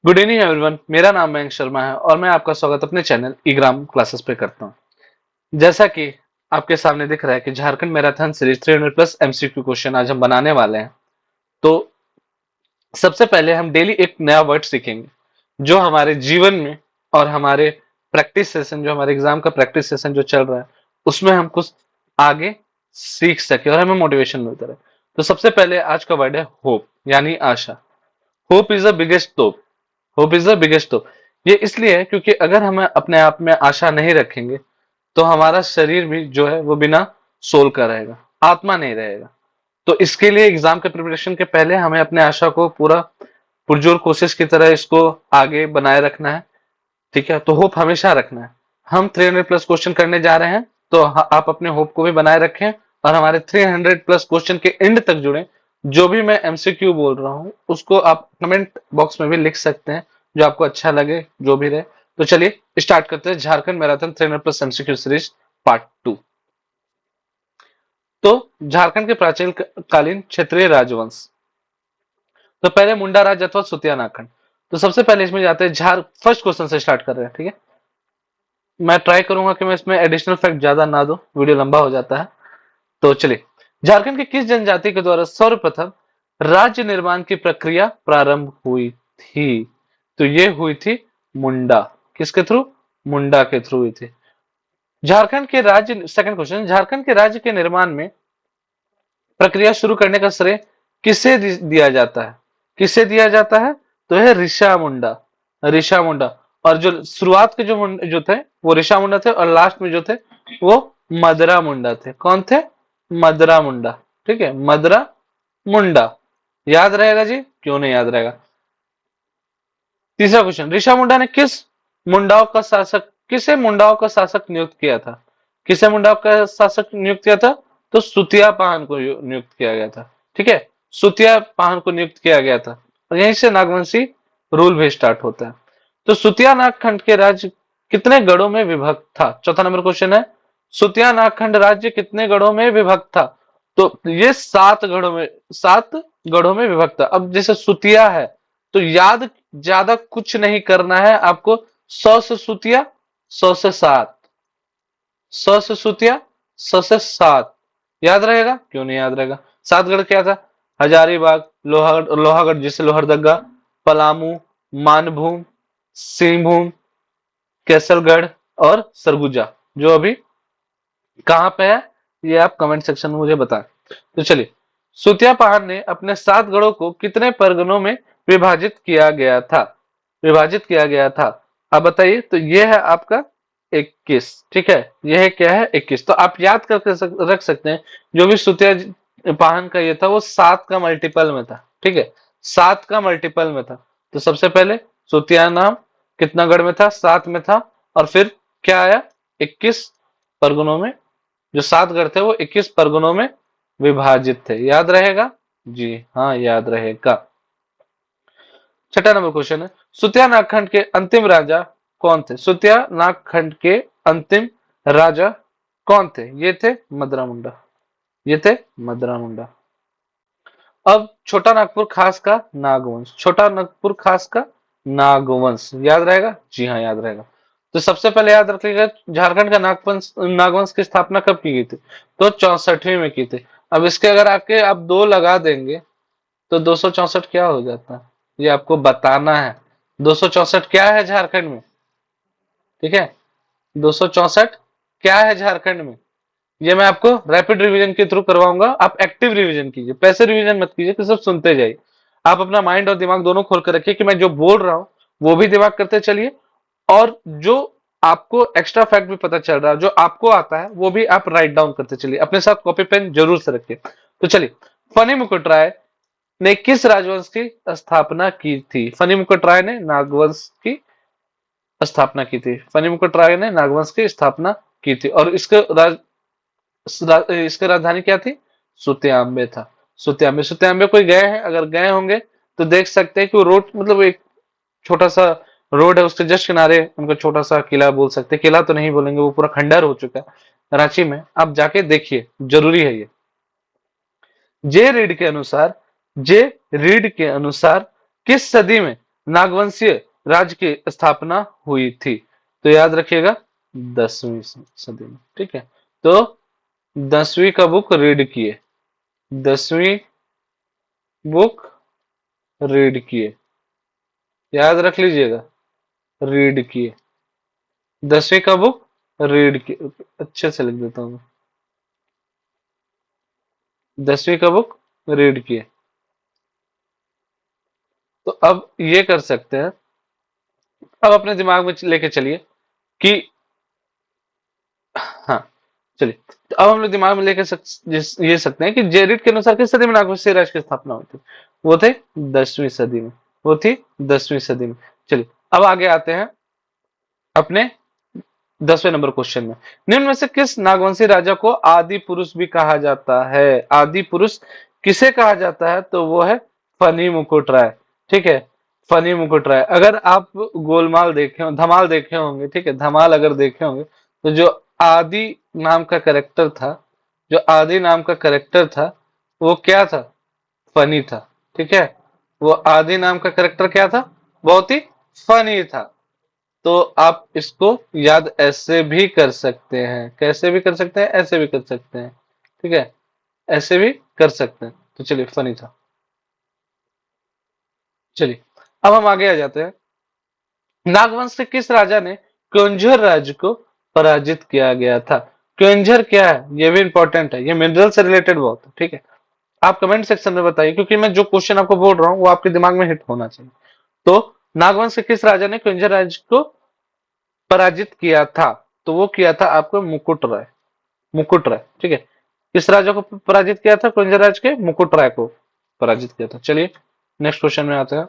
Good evening everyone. मेरा नाम मयंक शर्मा है और मैं आपका स्वागत अपने चैनल ईग्राम क्लासेस पे करता हूँ। जैसा कि आपके सामने दिख रहा है कि Jharkhand marathon series 300 plus MCQ question आज हम बनाने वाले हैं। तो सबसे पहले हम डेली एक नया वर्ड सीखेंगे जो हमारे जीवन में और हमारे प्रैक्टिस सेशन, जो हमारे एग्जाम का प्रैक्टिस सेशन जो चल रहा है उसमें हम कुछ आगे सीख सके और हमें मोटिवेशन मिलता रहे। तो सबसे पहले आज का वर्ड है होप, यानी आशा। Hope is the biggest hope. Hope is the biggest hope. ये इसलिए है क्योंकि अगर हम अपने आप में आशा नहीं रखेंगे तो हमारा शरीर भी जो है वो बिना सोल का रहेगा, आत्मा नहीं रहेगा। तो इसके लिए एग्जाम के प्रिपरेशन के पहले हमें अपने आशा को पूरा पुरजोर कोशिश की तरह इसको आगे बनाए रखना है। ठीक है, तो होप हमेशा रखना है। हम 300 प्लस क्वेश्चन करने जा रहे हैं, तो आप अपने होप को भी बनाए रखें और हमारे 300 प्लस क्वेश्चन के एंड तक जुड़े। जो भी मैं एमसीक्यू बोल रहा हूं उसको आप कमेंट बॉक्स में भी लिख सकते हैं, जो आपको अच्छा लगे, जो भी रहे। तो चलिए स्टार्ट करते हैं Jharkhand marathon 300 plus MCQ series part 2। तो झारखंड के प्राचीन कालीन क्षेत्रीय राजवंश। तो पहले मुंडा राज अथवा सुतिया नाखंड। तो सबसे पहले इसमें जाते हैं झार फर्स्ट क्वेश्चन से स्टार्ट कर रहे हैं। ठीक है, मैं ट्राई करूंगा कि मैं इसमें एडिशनल फैक्ट ज्यादा ना दूं, वीडियो लंबा हो जाता है। तो चलिए, झारखंड की किस जनजाति के द्वारा सर्वप्रथम राज्य निर्माण की प्रक्रिया प्रारंभ हुई थी? तो ये हुई थी मुंडा। किसके थ्रू? मुंडा के थ्रू हुई थी। झारखंड के राज्य, सेकंड क्वेश्चन, झारखंड के राज्य के निर्माण में प्रक्रिया शुरू करने का श्रेय किसे दिया जाता है? किसे दिया जाता है? तो है ऋषा मुंडा। ऋषा मुंडा। और जो शुरुआत के जो थे वो ऋषा मुंडा थे और लास्ट में जो थे वो मदरा मुंडा थे। कौन थे? मदरा मुंडा। ठीक है, मदरा मुंडा। याद रहेगा जी, क्यों नहीं याद रहेगा। तीसरा क्वेश्चन, ऋषा मुंडा ने किसे मुंडाओं का शासक नियुक्त किया था? किसे मुंडाओं का शासक नियुक्त किया था? तो सुतिया पाहन को नियुक्त किया गया था। ठीक है, सुतिया पाहन को नियुक्त किया गया था और यहीं से नागवंशी रूल भी स्टार्ट होता है। तो सुतिया नागखंड के राज्य कितने गढ़ों में विभक्त था? चौथा नंबर क्वेश्चन है, सुतिया नागखंड राज्य कितने गढ़ों में विभक्त था? तो ये 7 गढ़ों में विभक्त था। अब जैसे सुतिया है तो याद ज्यादा कुछ नहीं करना है आपको। 100 से सुतिया, 100 से 7, 100 से सुतिया, 100 से 7। याद रहेगा, क्यों नहीं याद रहेगा। 7 गढ़ क्या था? हजारीबाग, लोहागढ़ जिसे लोहरदगा, पलामू, मानभूम, सिंहभूम, कैसलगढ़ और सरगुजा। जो अभी कहां पे है ये आप कमेंट सेक्शन में मुझे बताएं। तो चलिए, सुतिया पहाड़ ने अपने 7 गढ़ों को कितने परगनों में विभाजित किया गया था? विभाजित किया गया था, अब बताइए। तो ये है आपका 21। ठीक है, यह क्या है? 21। तो आप याद करके रख सकते हैं, जो भी सुतिया पाहन का ये था वो 7 का मल्टीपल में था। ठीक है, 7 का मल्टीपल में था। तो सबसे पहले सुतिया नाम कितना गढ़ में था? 7 में था। और फिर क्या आया? 21 परगनों में। जो 7 गढ़ थे वो 21 परगनों में विभाजित थे। याद रहेगा जी? हाँ, याद रहेगा। छठा नंबर क्वेश्चन है, सुतिया नागखंड के अंतिम राजा कौन थे? सुतिया नागखंड के अंतिम राजा कौन थे? ये थे मदरा मुंडा। ये थे मदरा मुंडा। अब छोटा नागपुर खास का नागवंश। छोटा नागपुर खास का नागवंश याद रहेगा? जी हाँ, याद रहेगा। तो सबसे पहले याद रखिएगा, झारखंड का नागवंश की स्थापना कब की गई थी? तो 64वीं में की थी। अब इसके अगर आके आप 2 लगा देंगे तो 264 क्या हो जाता है, ये आपको बताना है। 264 क्या है झारखंड में? ठीक है, 264 क्या है झारखंड में? ये मैं आपको रैपिड रिवीजन के थ्रू करवाऊंगा। आप एक्टिव रिवीजन कीजिए, पैसे रिवीजन मत कीजिए कि सब सुनते जाइए। आप अपना माइंड और दिमाग दोनों खोल कर रखिए कि मैं जो बोल रहा हूं वो भी दिमाग करते चलिए, और जो आपको एक्स्ट्रा फैक्ट भी पता चल रहा है, जो आपको आता है वो भी आप राइट डाउन करते चलिए। अपने साथ कॉपी पेन जरूर से रखिए। तो चलिए, फनी मुकुट राय ने किस राजवंश की स्थापना की थी? फनी मुकुट राय ने नागवंश की स्थापना की थी। फनी मुकुट राय ने नागवंश की स्थापना की थी और इसकी राजधानी क्या थी? सुतियाम्बे था। सुतियाम्बे। सुतियाम्बे कोई गए हैं? अगर गए होंगे तो देख सकते हैं कि वो रोड, मतलब एक छोटा सा रोड है, उसके जस्ट किनारे उनका छोटा सा किला बोल सकते हैं। किला तो नहीं बोलेंगे, वो पूरा खंडर हो चुका है रांची में। आप जाके देखिए, जरूरी है ये। जे रीड के अनुसार किस सदी में नागवंशीय राज्य की स्थापना हुई थी? तो याद रखिएगा 10वीं सदी में। ठीक है, तो 10वीं का बुक रीड किए, 10वीं बुक रीड किए, याद रख लीजिएगा, रीड किए, 10वीं का बुक रीड किए। अच्छे से लिख देता हूँ, 10वीं का बुक रीड किए। तो अब ये कर सकते हैं, अब अपने दिमाग में लेके चलिए कि हाँ, चलिए, तो अब हम लोग दिमाग में लेके ये सकते हैं कि जेरिट के अनुसार किस सदी में नागवंशी राज्य की स्थापना हुई थी? वो थे 10वीं सदी में, वो थी 10वीं सदी में। चलिए, अब आगे आते हैं अपने 10वें नंबर क्वेश्चन में। निम्न में से किस नागवंशी राजा को आदि पुरुष भी कहा जाता है? आदि पुरुष किसे कहा जाता है? तो वो है फनी मुकुट राय। ठीक है, फनी मुकुट राय। अगर आप गोलमाल देखे हो, धमाल देखे होंगे, ठीक है, धमाल अगर देखे होंगे, तो जो आदि नाम का करेक्टर था, जो आदि नाम का करेक्टर था, वो क्या था? फनी था। ठीक है, वो आदि नाम का करेक्टर क्या था? बहुत ही फनी था। तो आप इसको याद ऐसे भी कर सकते हैं, कैसे भी कर सकते हैं, ऐसे भी कर सकते हैं। ठीक है, ऐसे भी कर सकते हैं। तो चलिए, फनी था। चलिए, अब हम आगे आ जाते हैं। नागवंश के किस राजा ने क्योंझर राज्य को पराजित किया गया था? क्योंझर क्या है, ये भी इंपॉर्टेंट है, ये मिनरल से रिलेटेड बहुत है। ठीक है, आप कमेंट सेक्शन में बताइए, क्योंकि मैं जो क्वेश्चन आपको बोल रहा हूँ वो आपके दिमाग में हिट होना चाहिए। तो नागवंश के किस राजा ने क्योंझर राज्य को पराजित किया था? तो वो किया था आपको मुकुट राय। मुकुट राय। ठीक है, किस राजा को पराजित किया था? कुंज राज के मुकुट राय को पराजित किया था। चलिए, नेक्स्ट क्वेश्चन में आते हैं।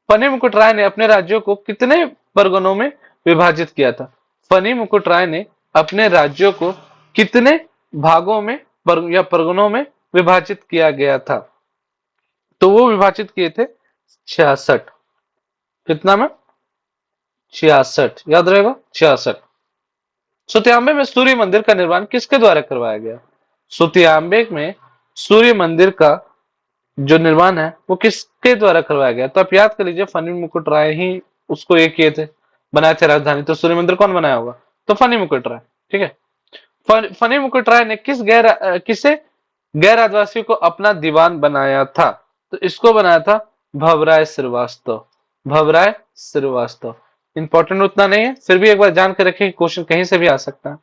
फनी मुकुट राय ने अपने राज्यों को कितने परगनों में विभाजित किया था? फनी मुकुट राय ने अपने राज्यों को कितने भागों में या परगनों में विभाजित किया गया था? तो वो विभाजित किए थे 66। कितना में? 66, याद रहेगा, 66। सुतियांबे में सूर्य मंदिर का निर्माण किसके द्वारा करवाया गया? सुतियांबे में सूर्य मंदिर का जो निर्माण है वो किसके द्वारा करवाया गया? तो आप याद कर लीजिए, फनी मुकुट राय ही उसको ये किए थे, बनाए थे राजधानी। तो सूर्य मंदिर कौन बनाया होगा? तो फनी मुकुट राय। ठीक है, फनी मुकुट राय ने किसे गैर आदिवासियों को अपना दीवान बनाया था? तो इसको बनाया था भवराय श्रीवास्तव। भवराय श्रीवास्तव। इंपॉर्टेंट उतना नहीं है, फिर भी एक बार जान के रखिए, क्वेश्चन कहीं से भी आ सकता है।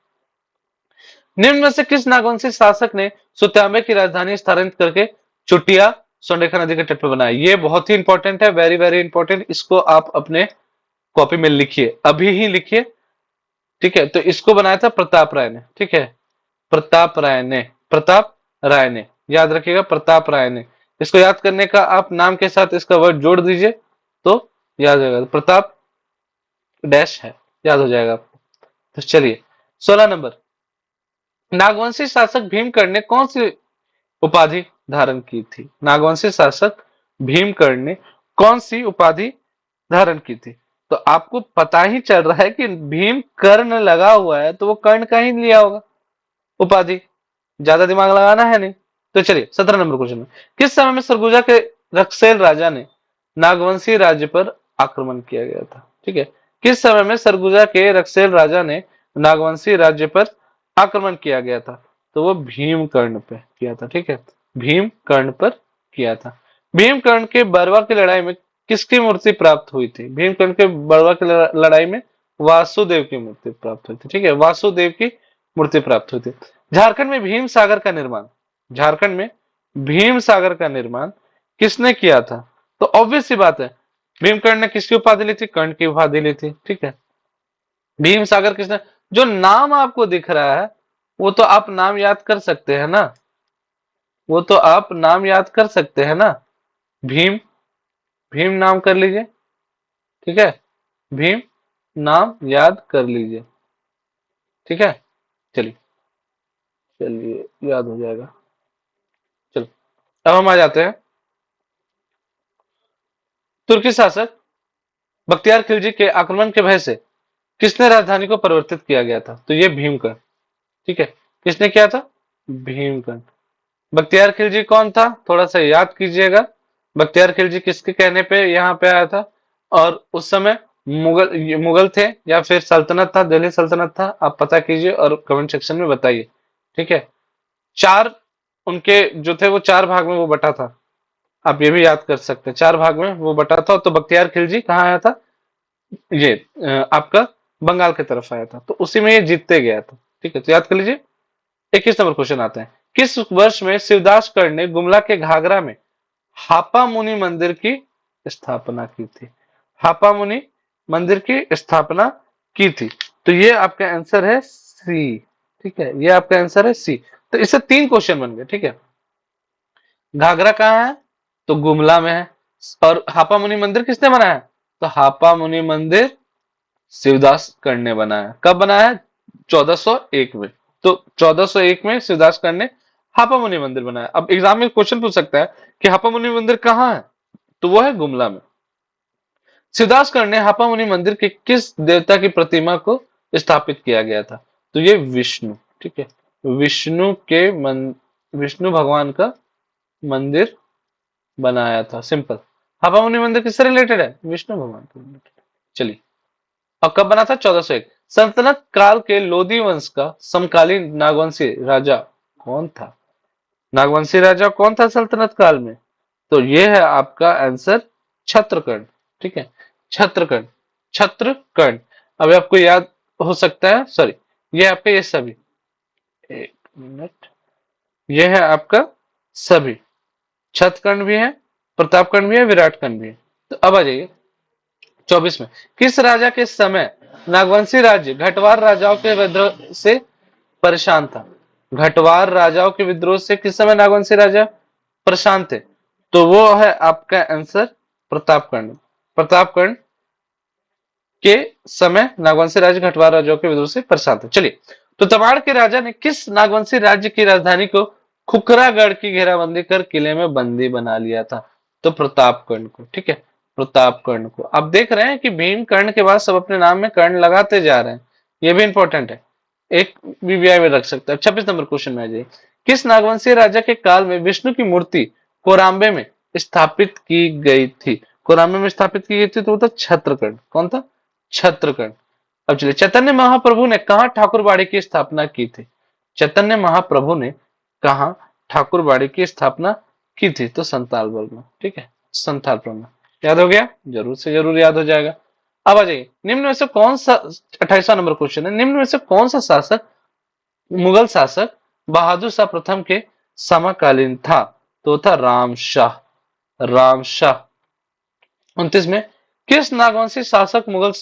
निम्न में से किस नागवंशी शासक ने सुत्यांबे की राजधानी स्थानांतरित करके चुटिया सोंडेखा नदी के तट पर बनाया? ये बहुत ही इंपॉर्टेंट है, वेरी वेरी इंपॉर्टेंट। इसको आप अपने कॉपी में लिखिए, अभी ही लिखिए। ठीक है, तो इसको बनाया था प्रताप राय ने। ठीक है, प्रताप राय ने, प्रताप राय ने, याद रखिएगा, प्रताप राय ने। इसको याद करने का आप नाम के साथ इसका वर्ड जोड़ दीजिए तो याद हो जाएगा। प्रताप डैश है, याद हो जाएगा आपको। तो चलिए, 16 नंबर। नागवंशी शासक भीमकर्ण ने कौन सी उपाधि धारण की थी? नागवंशी शासक भीमकर्ण ने कौन सी उपाधि धारण की थी? तो आपको पता ही चल रहा है कि भीम कर्ण लगा हुआ है, तो वो कर्ण का ही लिया होगा उपाधि, ज्यादा दिमाग लगाना है नहीं। तो चलिए, 17 नंबर क्वेश्चन में, किस समय में सरगुजा के रक्सेल राजा ने नागवंशी राज्य पर आक्रमण किया गया था? ठीक है, किस समय में सरगुजा के रक्सेल राजा ने नागवंशी राज्य पर आक्रमण किया गया था? तो वो भीमकर्ण पे किया था। ठीक है, भीमकर्ण पर किया था। भीमकर्ण के बरवा की लड़ाई में किसकी मूर्ति प्राप्त हुई थी? भीमकर्ण के बरवा की लड़ाई में वासुदेव की मूर्ति प्राप्त हुई थी। ठीक है, वासुदेव की मूर्ति प्राप्त हुई थी। झारखंड में भीम सागर का निर्माण, झारखंड में भीम सागर का निर्माण किसने किया था? तो ऑब्वियस सी बात है, भीमकर्ण ने किसकी उपाधि ली थी? कर्ण की उपाधि ली थी। ठीक है, भीम सागर किसने, जो नाम आपको दिख रहा है वो तो आप नाम याद कर सकते हैं ना, वो तो आप नाम याद कर सकते हैं ना। भीम, भीम नाम कर लीजिए। ठीक है, भीम नाम याद कर लीजिए। ठीक है, चलिए, चलिए, याद हो जाएगा। चलो, अब हम आ जाते हैं तुर्की शासक बख्तियार खिलजी के आक्रमण के भय से किसने राजधानी को परिवर्तित किया गया था? तो ये भीमकर्ण। ठीक है, किसने किया था? भीमकर्ण। बख्तियार खिलजी कौन था? थोड़ा सा याद कीजिएगा। बख्तियार खिलजी किसके कहने पे यहाँ पे आया था? और उस समय मुगल थे या फिर सल्तनत था, दिल्ली सल्तनत था? आप पता कीजिए और कमेंट सेक्शन में बताइए। ठीक है, चार उनके जो थे वो चार भाग में वो बटा था। आप ये भी याद कर सकते हैं, चार भाग में वो बटा था। तो बख्तियार खिलजी कहाँ आया था? ये आपका बंगाल की तरफ आया था, तो उसी में ये जीतते गया था। ठीक है, तो याद कर लीजिए। 21 नंबर क्वेश्चन आता है, किस वर्ष में शिवदास कर ने गुमला के घाघरा में हापा मुनि मंदिर की स्थापना की थी? हापा मुनि मंदिर की स्थापना की थी। तो ये आपका आंसर है सी। ठीक है, ये आपका आंसर है सी। तो इससे तीन क्वेश्चन बन गए। ठीक है, घाघरा कहाँ है? तो गुमला में है। और हापा मुनि मंदिर किसने बनाया? तो हापा मुनि मंदिर शिवदास कर ने बनाया। कब बनाया? 1401 में। तो 1401 में शिवदास कर ने हापा मुनि मंदिर बनाया। अब एग्जाम में क्वेश्चन पूछ सकता है कि हापा मुनि मंदिर कहाँ है? तो वो है गुमला में। शिवदास कर ने हापा मुनि मंदिर के किस देवता की प्रतिमा को स्थापित किया गया था? तो ये विष्णु। ठीक है, विष्णु के विष्णु भगवान का मंदिर बनाया था। सिंपल। हापा मुनि मंदिर किससे रिलेटेड है? विष्णु भगवान से रिलेटेड। चलिए, और कब बना था? 1401। सल्तनत काल के लोधी वंश का समकालीन नागवंशी राजा कौन था? नागवंशी राजा कौन था सल्तनत काल में? तो ये है आपका आंसर छत्रकर्ण। ठीक है, छत्रकर्ण। छत्रकर्ण। अभी आपको याद हो सकता है, सॉरी, ये आपके ये सभी, एक मिनट, ये है आपका सभी। छत्रकर्ण भी है, प्रतापकर्ण भी है, विराटकर्ण भी है। तो अब आ जाइए 24 में, किस राजा के समय नागवंशी राज्य घटवार राजाओं के विद्रोह से परेशान था? घटवार राजाओं के विद्रोह से किस समय नागवंशी राजा परेशान थे? तो वो है आपका आंसर प्रतापकर्ण। प्रतापकर्ण के समय नागवंशी राज्य घटवार राजाओं के विद्रोह से परेशान थे। चलिए, तो तमाड़ के राजा ने किस नागवंशी राज्य की राजधानी को खुखरागढ़ की घेराबंदी कर किले में बंदी बना लिया था? तो प्रतापकर्ण को। ठीक है, प्रतापकर्ण को। आप देख रहे हैं कि भीम कर्ण के बाद सब अपने नाम में कर्ण लगाते जा रहे हैं। ये भी इंपॉर्टेंट है, एक बीबीआई में रख सकते हैं। 26 नंबर क्वेश्चन में आ जाइए, किस नागवंशी राजा के काल में विष्णु की मूर्ति कोराम्बे में स्थापित की गई थी? कोराम्बे में स्थापित की गई थी तो वो था छत्रकर्ण। कौन था? छत्रकर्ण। अब चलिए, चैतन्य महाप्रभु ने कहा ठाकुरबाड़ी की स्थापना की थी? चैतन्य महाप्रभु ने कहा ठाकुरबाड़ी की स्थापना की थी? तो संतालबल में। ठीक है, संतालपुर में। याद हो गया? जरूर से जरूर याद हो जाएगा। अब आ जाइए, निम्न में से कौन सा, 28वां नंबर क्वेश्चन है, निम्न में से कौन सा शासक, मुगल शासक बहादुर शाह प्रथम के समकालीन था? तो था रामशाह। रामशाह। 29 में, किस नागवंशी शासक मुगल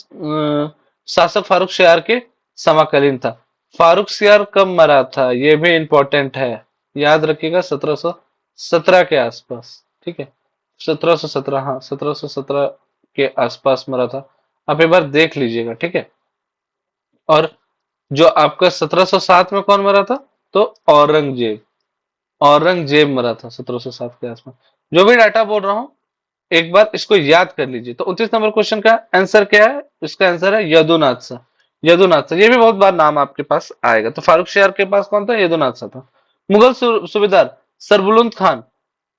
शासक फारूक शियार के समकालीन था? फारूक शियार कब मरा था? ये भी इंपॉर्टेंट है, याद रखिएगा 1717 के आसपास। ठीक है, 1717, हाँ 1717 के आसपास मरा था। आप एक बार देख लीजिएगा। ठीक है, और जो आपका 1707 में कौन मरा था? तो औरंगजेब। औरंगजेब मरा था 1707 के आसपास। जो भी डाटा बोल रहा हूं एक बार इसको याद कर लीजिए। तो 29 नंबर क्वेश्चन का आंसर क्या है? इसका आंसर है यदुनाथ शाह। यदुनाथ शाह, ये भी बहुत बार नाम आपके पास आएगा। तो फारूक शियार के पास कौन था? यदुनाथ शाह था। मुगल सूबेदार सरबुलंद खान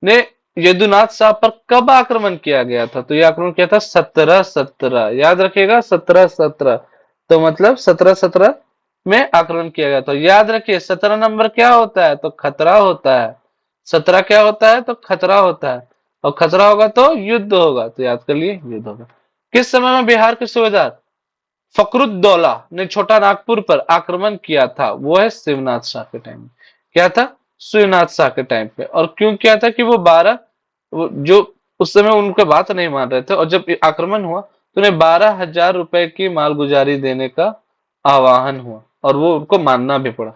ने यदुनाथ शाह पर कब आक्रमण किया गया था? तो यह आक्रमण किया था 1717। याद रखिएगा 1717। तो मतलब 1717 में आक्रमण किया गया था। याद रखिए 17 नंबर क्या होता है? तो खतरा होता है। 17 क्या होता है? तो खतरा होता है। और खतरा होगा तो युद्ध होगा। तो याद कर लिए, युद्ध होगा। किस समय में बिहार के सूबेदार फखरुद्दौला ने छोटा नागपुर पर आक्रमण किया था? वो है शिवनाथ शाह के टाइम में। क्या था? शिवनाथ शाह के टाइम पे। और क्यों किया था? कि वो 12, जो उस समय उनके बात नहीं मान रहे थे, और जब आक्रमण हुआ तो उन्हें 12,000 रुपए की मालगुजारी देने का आह्वान हुआ और वो उनको मानना भी पड़ा।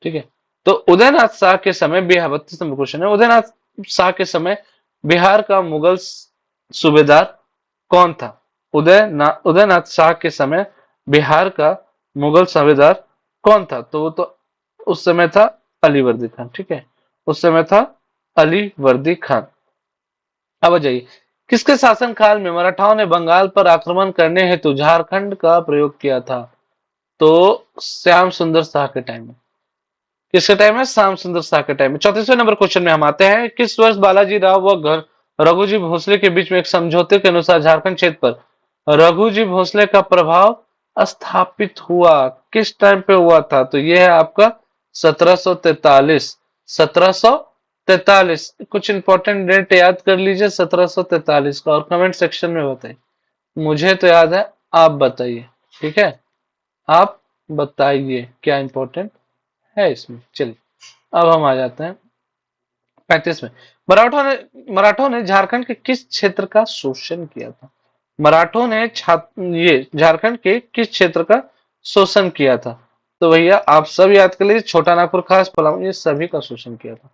ठीक है, तो उदयनाथ शाह के समय, बिहार 32 नंबर क्वेश्चन है, उदयनाथ शाह के समय बिहार का मुगल सूबेदार कौन था? उदयनाथ शाह के समय बिहार का मुगल सूबेदार कौन था? तो वो तो उस समय था अली वर्दी खान। ठीक है, उस समय था अली वर्दी खान। अब आ जाइए, किसके शासनकाल में मराठाओं ने बंगाल पर आक्रमण करने हेतु झारखंड का प्रयोग किया था? तो श्याम सुंदर शाह के टाइम में। किसके टाइम में? श्याम सुंदर शाह के टाइम में। 34वें नंबर क्वेश्चन में हम आते हैं, किस वर्ष बालाजी राव व रघु जी भोसले के बीच में एक समझौते के अनुसार झारखंड क्षेत्र पर रघु जी भोसले का प्रभाव स्थापित हुआ। किस टाइम पे हुआ था? तो ये है आपका 1743। 1743 कुछ इंपॉर्टेंट डेट याद कर लीजिए 1743 का, और कमेंट सेक्शन में बताइए। मुझे तो याद है, आप बताइए। ठीक है, आप बताइए क्या इंपॉर्टेंट है इसमें। चलिए अब हम आ जाते हैं 35 में। मराठों ने झारखंड के किस क्षेत्र का शोषण किया था? मराठों ने ये झारखंड के किस क्षेत्र का शोषण किया था? तो भैया आप सब याद कर लीजिए, छोटा नागपुर, खास पलामू, ये सभी का शोषण किया था।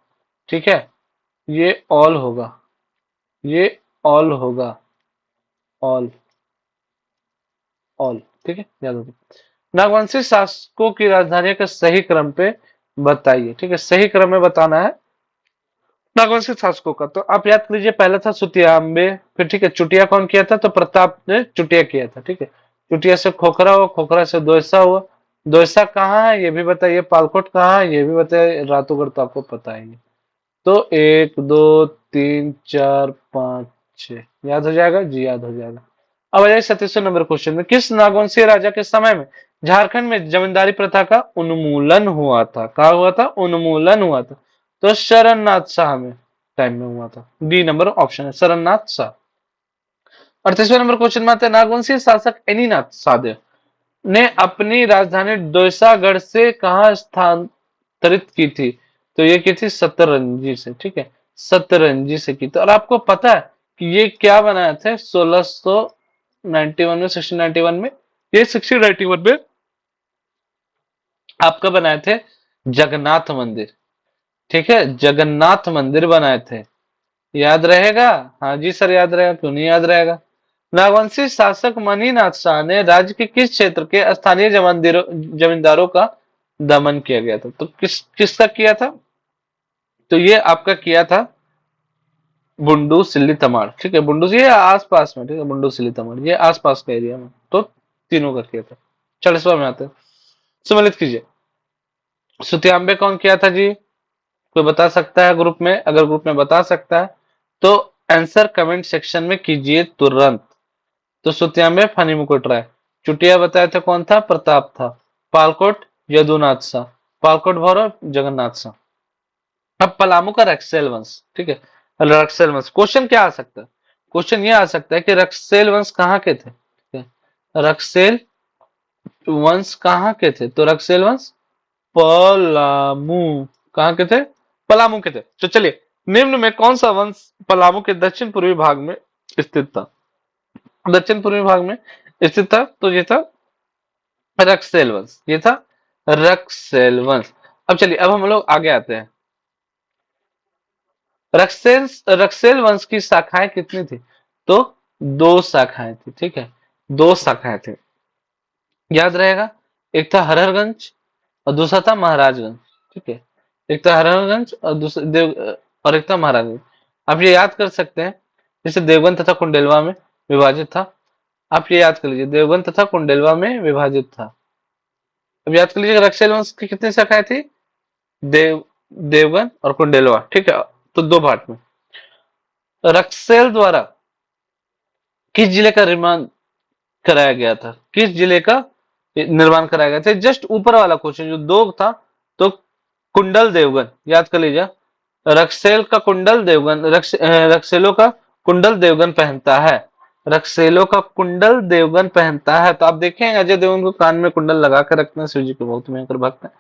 ठीक है, ये ऑल होगा, ये ऑल होगा, ऑल, ऑल। ठीक है, याद होगा। नागवंशी शासकों की राजधानी का सही क्रम पे बताइए। ठीक है, सही क्रम में बताना है नागवंशी शासकों का। तो आप याद कर लीजिए, पहला था सुतियाम्बे, फिर ठीक है चुटिया कौन किया था? तो प्रताप ने चुटिया किया था। ठीक है, चुटिया से खोखरा हुआ, खोखरा से दोयसा हुआ। दोयसा कहाँ है ये भी बताइए, पालकोट कहाँ है ये भी बताइए, रातूगढ़ तो आपको पता ही है। तो 1 2 3 4 5 6 याद हो जाएगा जी, याद हो जाएगा। अब आ जाए 37वें नंबर क्वेश्चन में। किस नागवंशीय राजा के समय में झारखंड में जमींदारी प्रथा का उन्मूलन हुआ था? क्या हुआ था? उन्मूलन हुआ था। तो शरणनाथ शाह में टाइम में हुआ था। डी नंबर ऑप्शन है, शरणनाथ शाह। 38वें नंबर क्वेश्चन में आते हैं, नागवंशीय शासक एनीनाथ सादेव ने अपनी राजधानी दोयसागढ़ से कहा स्थानांतरित की थी? तो ये की थी सतरंजी से। ठीक है, सतरंजी से की थी। और आपको पता है कि ये क्या बनाए थे 1691 में, 1691 में, ये 1691 में आपका बनाए थे जगन्नाथ मंदिर। ठीक है, जगन्नाथ मंदिर बनाए थे। याद रहेगा? हाँ जी सर, याद रहेगा, क्यों नहीं याद रहेगा। नागवंशी शासक मणिनाथ शाह ने राज्य के किस क्षेत्र के स्थानीय जमींदारों का दमन किया गया था? तो किसका किया था? तो ये आपका किया था बुंडू सिल्ली तमाड़। ठीक है, बुंडू ये आसपास में, ठीक है, बुंडू सिल्ली तमाड़ ये आसपास का एरिया में। तो तीनों का किया था। 40वां में आते हैं, सम्मिलित कीजिए। सुतियांबे कौन किया था जी? कोई बता सकता है ग्रुप में? अगर ग्रुप में बता सकता है तो आंसर कमेंट सेक्शन में कीजिए तुरंत। तो सुतियांबे फनी मुकुट राय। चुटिया बताया था कौन था? प्रताप था। पालकोट यदुनाथ शाह। पालकोट भौरव जगन्नाथ शाह। अब पलामू का रक्सेल वंश। ठीक है, रक्सेल वंश क्वेश्चन क्या आ सकता है? क्वेश्चन ये आ सकता है कि रक्सेल वंश कहाँ के थे? ठीक है, रक्सेल वंश कहाँ के थे? तो रक्सेल वंश पलामू। कहाँ के थे? पलामू के थे। तो चलिए, निम्न में कौन सा वंश पलामू के दक्षिण पूर्वी भाग में स्थित था? दक्षिण पूर्वी भाग में स्थित था, तो ये था रक्सेल वंश। ये था रक्सेल वंश। अब चलिए, अब हम लोग आगे आते हैं। रक्सेल रक्सेल वंश की शाखाएं कितनी थी? तो दो शाखाएं थी। ठीक है, दो शाखाएं थी, याद रहेगा। एक था हरहरगंज और दूसरा था महाराजगंज। ठीक है, एक था हरहरगंज और दूसरा और एक था महाराजगंज। आप ये याद कर सकते हैं, जैसे देवबंद तथा कुंडेलवा में विभाजित था। आप ये याद कर लीजिए, देवबंद तथा कुंडेलवा में विभाजित था। अब याद कर लीजिए रक्सेल वंश की कितनी शाखाएं थी? देव देवगन और कुंडेलवा। ठीक है, तो दो पार्ट में। रक्सेल द्वारा किस जिले का निर्माण कराया गया था? किस जिले का निर्माण कराया गया था? जस्ट ऊपर वाला क्वेश्चन जो दो था, तो कुंडल देवगन याद कर लीजिए। रक्सेल का कुंडल देवगन, रक्सेलो का कुंडल देवगन पहनता है। रक्सेलो का कुंडल देवगन पहनता है। तो आप देखें अजय देवगन को कान में कुंडल लगा कर रखते हैं, शिव जी के बहुत भयंकर भक्त हैं।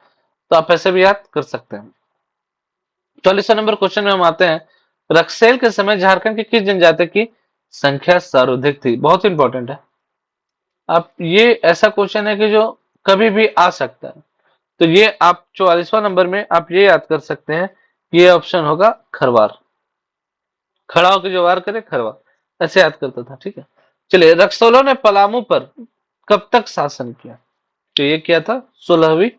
तो आप ऐसे भी याद कर सकते हैं। 44 नंबर क्वेश्चन में हम आते हैं, रक्सेल के समय झारखंड की किस जनजाति की संख्या सर्वाधिक थी? बहुत इंपॉर्टेंट है। आप ये ऐसा क्वेश्चन है कि जो कभी भी आ सकता है। तो ये आप 44वां नंबर में आप ये याद कर सकते हैं, ये ऑप्शन होगा खरवार। खड़ा होकर जो वार करे खरवार, ऐसे याद करता था। ठीक है, चलिए, रक्सौलों ने पलामू पर कब तक शासन किया? तो ये किया था 16वीं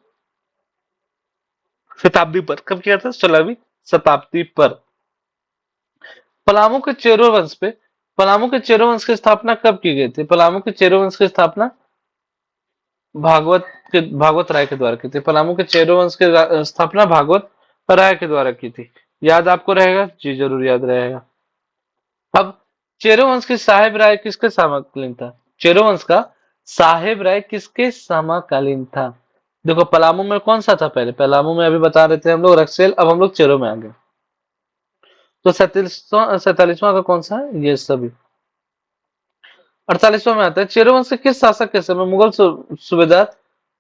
शताब्दी पर। कब किया था? 16वीं शताब्दी पर। पलामू के चेरो वंश पे, पलामू के चेरो वंश की स्थापना कब की गई थी? पलामू के चेरो वंश की स्थापना भागवत राय के द्वारा की थी। पलामू के चेरो वंश की स्थापना भागवत राय के द्वारा की थी। याद आपको रहेगा जी, जरूर याद रहेगा। अब चेरो वंश की साहेब राय किसके समकालीन था? चेरो वंश का साहेब राय किसके समकालीन था? देखो पलामू में कौन सा था पहले? पलामू में अभी बता रहे थे हम लोग रक्सेल, अब हम लोग चेरो में आ गए। तो 47वां का कौन सा है? ये सभी। 48वां में आता है चेरो वंश के किस शासक के समय मुगल सूबेदार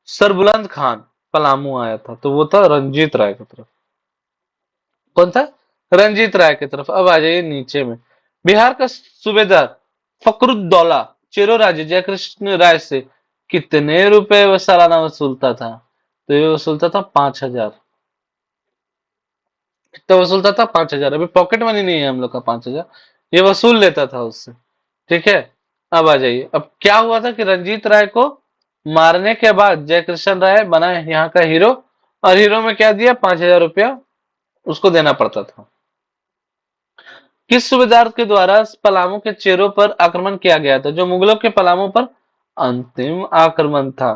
सरबुलंद खान पलामू आया था? तो वो था रंजीत राय की तरफ। कौन था? रंजीत राय की तरफ। अब आ जाइए नीचे में। बिहार का सूबेदार फकरुद्दौला चेरो राज्य जयकृष्ण राय से कितने रुपए वह सालाना वसूलता था? तो ये वसूलता था 5,000। कितना वसूलता था? 5,000। अभी पॉकेट मनी नहीं है हम लोग का 5,000, ये वसूल लेता था उससे। ठीक है। अब आ जाइए, अब क्या हुआ था कि रंजीत राय को मारने के बाद जयकृष्ण राय बना यहाँ का हीरो, और हीरो में क्या दिया? 5,000 रुपया उसको देना पड़ता था। किस सूबेदार के द्वारा पलामू के चेरों पर आक्रमण किया गया था, जो मुगलों के पलामू पर अंतिम आक्रमण था?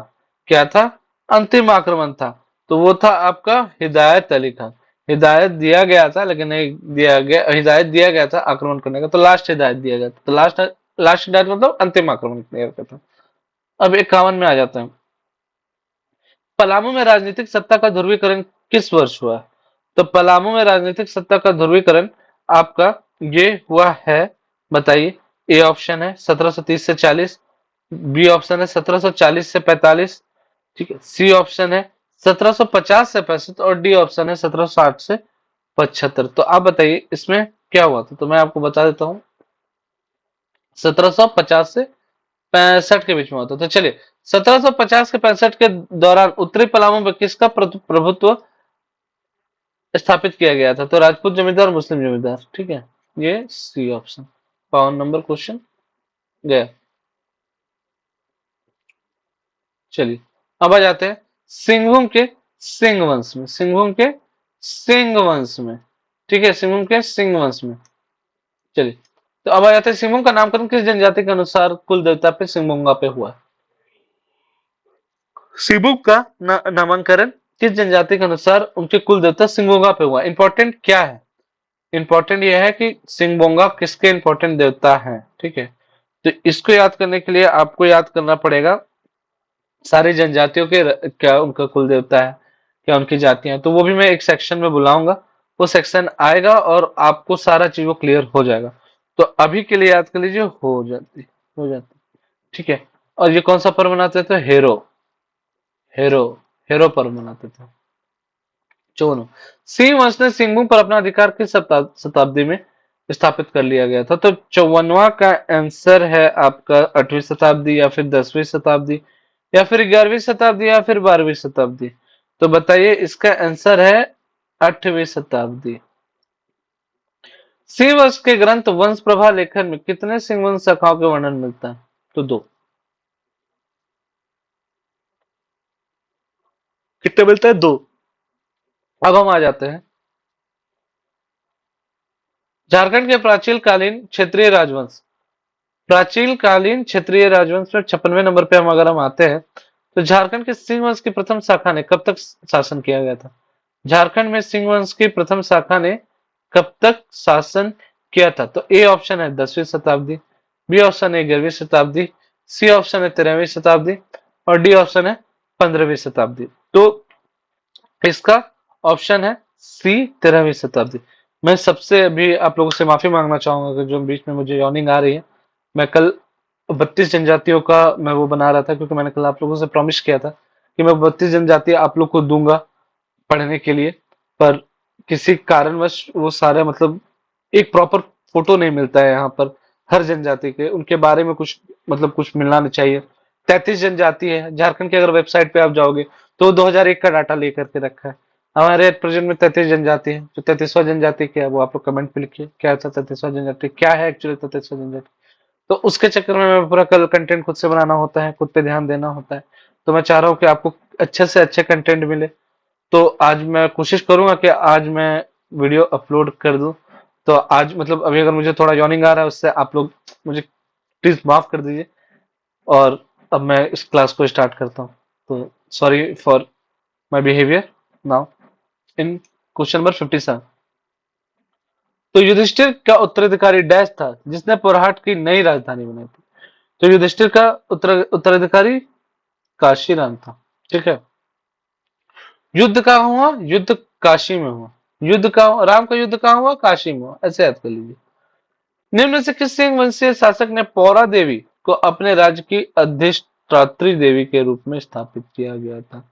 क्या था? अंतिम आक्रमण था। तो वो था आपका हिदायत अली खान। हिदायत दिया गया था लेकिन नहीं दिया गया, हिदायत दिया गया था आक्रमण करने का, तो लास्ट हिदायत दिया गया था। तो लास्ट लास्ट हिदायत मतलब अंतिम आक्रमण किया गया था। अब 51 में आ जाते हैं। पलामू में राजनीतिक सत्ता का ध्रुवीकरण किस वर्ष हुआ? तो पलामू में राजनीतिक सत्ता का ध्रुवीकरण आपका ये हुआ है, बताइए। ए ऑप्शन है 1730 से 40, बी ऑप्शन है 1740 से 45, ठीक है, सी ऑप्शन है 1750 से 65 और डी ऑप्शन है 1760 से 75। तो आप बताइए इसमें क्या हुआ था? तो मैं आपको बता देता हूँ, 1750 से 65 के बीच में होता। तो चलिए, 1750 के 65 के दौरान उत्तरी पलामू में किसका प्रभुत्व स्थापित किया गया था? तो राजपूत जमींदार, मुस्लिम जमींदार। ठीक है, ये सी ऑप्शन। 52 नंबर क्वेश्चन गया। चलिए, अब आ जाते हैं सिंहभूम के सिंह वंश में। सिंहभूम के सिंह वंश में, ठीक है, सिंहभूम के सिंह वंश में। चलिए, तो अब आ जाते हैं सिंहभूम का नामकरण किस जनजाति के अनुसार कुल देवता पे सिंहभूंगा पे हुआ? सिंहभूम का नामांकन किस जनजाति के अनुसार उनके कुल देवता सिंहभूंगा पे हुआ? इंपॉर्टेंट क्या है? इंपॉर्टेंट यह है कि सिंहभोंगा किसके इंपॉर्टेंट देवता हैं। ठीक है, तो इसको याद करने के लिए आपको याद करना पड़ेगा सारी जनजातियों के क्या उनका कुल देवता है, क्या उनकी जातियां हैं। तो वो भी मैं एक सेक्शन में बुलाऊंगा, वो सेक्शन आएगा और आपको सारा चीज वो क्लियर हो जाएगा। तो अभी के लिए याद कर लीजिए, हो जाती। ठीक है, और ये कौन सा पर्व मनाते थे? हेरो हेरो हेरो पर्व मनाते थे। चौवन, सिंह वंश ने सिंहभूम पर अपना अधिकार किस शताब्दी में स्थापित कर लिया गया था? तो 54वां का आंसर है आपका 8वीं शताब्दी, या फिर 10वीं शताब्दी, या फिर 11वीं शताब्दी, या फिर 12वीं शताब्दी। तो बताइए, इसका आंसर है 8वीं शताब्दी। सिंह वंश के ग्रंथ वंश प्रभा लेखन में कितने सिंह वंश शाखाओं के वर्णन मिलता है? तो दो। कितने मिलता है? दो। अब हम आ जाते हैं झारखंड के प्राचीन कालीन क्षेत्रीय राजवंश। प्राचीन कालीन क्षेत्रीय राजवंश में 56वें नंबर पे अगर हम आते हैं, तो झारखंड के सिंह वंश की प्रथम शाखा ने कब तक शासन किया गया था? झारखंड में सिंह वंश की प्रथम शाखा ने कब तक शासन किया था? तो ए ऑप्शन है 10वीं शताब्दी, बी ऑप्शन है 11वीं शताब्दी, सी ऑप्शन है 13वीं शताब्दी और डी ऑप्शन है 15वीं शताब्दी। तो इसका ऑप्शन है सी, 13वीं शताब्दी। मैं सबसे अभी आप लोगों से माफी मांगना चाहूंगा कि जो बीच में मुझे यॉर्निंग आ रही है। मैं कल 32 जनजातियों का मैं वो बना रहा था, क्योंकि मैंने कल आप लोगों से प्रॉमिस किया था कि मैं 32 जनजाति आप लोग को दूंगा पढ़ने के लिए। पर किसी कारणवश वो सारे मतलब एक प्रॉपर फोटो नहीं मिलता है यहाँ पर हर जनजाति के, उनके बारे में कुछ मतलब कुछ मिलना नहीं चाहिए। 33 जनजाति है झारखंड की, अगर वेबसाइट पे आप जाओगे तो 2001 का डाटा लेकर के रखा है। हमारे एट प्रेजेंट में 33 जनजाति है। जो 33वां जनजाति क्या है वो आप लोग कमेंट पे लिखिए, क्या था 33वां जनजाति, क्या है एक्चुअली 33वां जनजाति। तो उसके चक्कर में मैं पूरा कल कंटेंट खुद से बनाना होता है, खुद पे ध्यान देना होता है। तो मैं चाह रहा हूँ कि आपको अच्छे से अच्छे कंटेंट मिले। तो आज मैं कोशिश करूंगा कि आज मैं वीडियो अपलोड कर दूं। तो आज मतलब अभी अगर मुझे थोड़ा यॉर्निंग आ रहा है उससे आप लोग मुझे प्लीज माफ कर दीजिए। और अब मैं इस क्लास को स्टार्ट करता हूँ। तो sorry for my behaviour now in question number 57। तो युधिष्ठिर का उत्तराधिकारी डैश था जिसने पोरहाट की नई राजधानी बनाई थी। तो युधिष्ठिर का उत्तराधिकारी काशीराम था। ठीक है। युद्ध कहाँ हुआ? युद्ध काशी में हुआ। युद्ध का राम का युद्ध कहाँ हुआ? काशी में हुआ। ऐसे याद कर लीजिए। निम्न में से किस सिंह वंशीय शासक ने पौरा देवी को अपने राज्य की अधिष्ठात्री देवी के रूप में स्थापित किया गया था?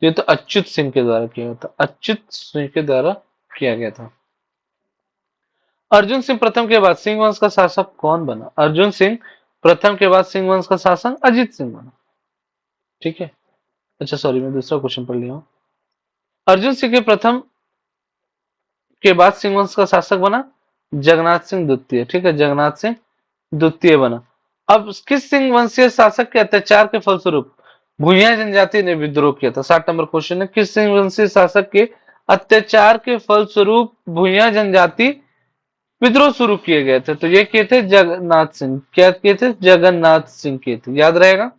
ये तो अच्युत सिंह के द्वारा किया गया था। अच्युत सिंह के द्वारा किया गया था। अर्जुन सिंह प्रथम के बाद सिंह वंश का शासक कौन बना? अर्जुन सिंह प्रथम के बाद सिंह वंश का शासक अजीत सिंह बना। ठीक है। अच्छा सॉरी, मैं दूसरा क्वेश्चन पढ़ लिया हूं। अर्जुन सिंह के प्रथम के बाद सिंह वंश का शासक बना जगन्नाथ सिंह द्वितीय। ठीक है, जगन्नाथ सिंह द्वितीय बना। अब किस सिंह वंशीय शासक के अत्याचार के फलस्वरूप भूया जनजाति ने विद्रोह किया था? 60 नंबर क्वेश्चन है। किस सिंह वंशीय शासक के अत्याचार के फलस्वरूप भूया जनजाति विद्रोह शुरू किए गए थे? तो ये किए थे जगन्नाथ सिंह। क्या किए थे? जगन्नाथ सिंह किए थे। याद रहेगा।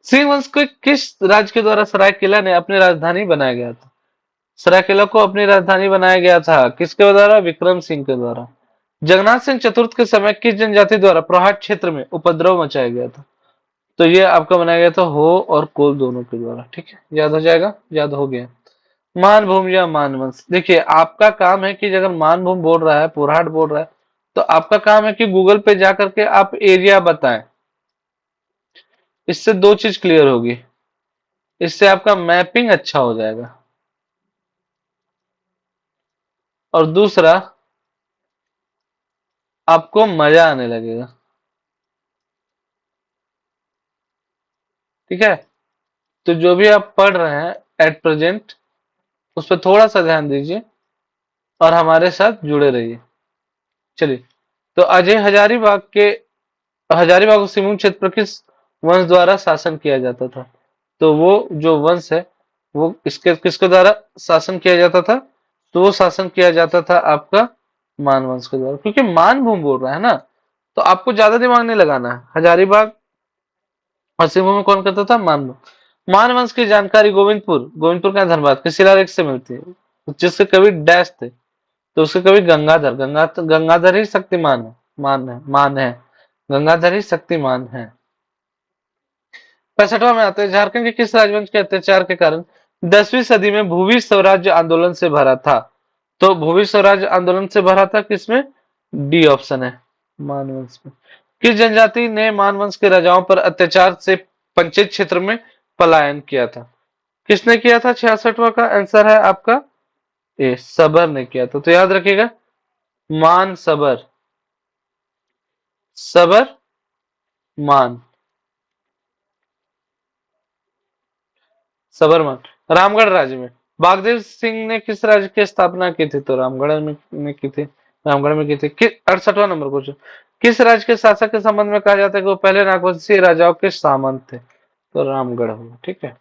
सिंह वंश को किस राज्य के द्वारा सरायकेला ने अपनी राजधानी बनाया गया था? सरायकेला को अपनी राजधानी बनाया गया था किसके द्वारा? विक्रम सिंह के द्वारा। जगन्नाथ सिंह चतुर्थ के समय किस जनजाति द्वारा प्रहाट क्षेत्र में उपद्रव मचाया गया था? तो ये आपका बनाया गया था हो और कोल दोनों के द्वारा। ठीक है, याद हो जाएगा। याद हो गया। मानभूम या मानवंश। देखिए आपका काम है कि अगर मानभूम बोल रहा है, पुरहाट बोल रहा है, तो आपका काम है कि गूगल पे जाकर के आप एरिया बताएं। इससे दो चीज क्लियर होगी। इससे आपका मैपिंग अच्छा हो जाएगा और दूसरा आपको मजा आने लगेगा। ठीक है। तो जो भी आप पढ़ रहे हैं एट प्रेजेंट, उस पर थोड़ा सा ध्यान दीजिए और हमारे साथ जुड़े रहिए। चलिए, तो अजय हजारीबाग और सिमून क्षेत्र पर किस वंश द्वारा शासन किया जाता था? तो वो जो वंश है वो इसके किसके द्वारा शासन किया जाता था? तो वो शासन किया जाता था आपका मान वंश के द्वारा, क्योंकि मान भूम बोल रहा है ना, तो आपको ज्यादा दिमाग नहीं लगाना है। हजारीबाग और सिमून में कौन करता था? मान भूम। मान वंश की जानकारी गोविंदपुर का धनबाद के शिलालेख से मिलती है, जिसके कवि डैश थे। तो उसके कवि गंगाधर ही शक्तिमान है। मान है गंगाधर ही शक्तिमान है। 65वां में आते हैं, झारखंड के किस राजवंश के अत्याचार के कारण 10वीं सदी में भूवि स्वराज्य आंदोलन से भरा था? तो भूवि स्वराज्य आंदोलन से भरा था किसमें? डी ऑप्शन है, मानवंश में। किस जनजाति ने मानवंश के राजाओं पर अत्याचार से पंचित क्षेत्र में पलायन किया था? किसने किया था? 66वां का आंसर है आपका ए, सबर ने किया था। तो याद रखिएगा, मान सबर, सबर मान, सबरमन। रामगढ़ राज्य में बागदेव सिंह ने किस राज्य की स्थापना की थी? तो रामगढ़ में की थी। रामगढ़ में की थी। 68वां नंबर क्वेश्चन, किस राज्य के शासक के संबंध में कहा जाता है कि वो पहले नागवंशीय राजाओं के सामंत थे? तो रामगढ़ हुआ। ठीक है।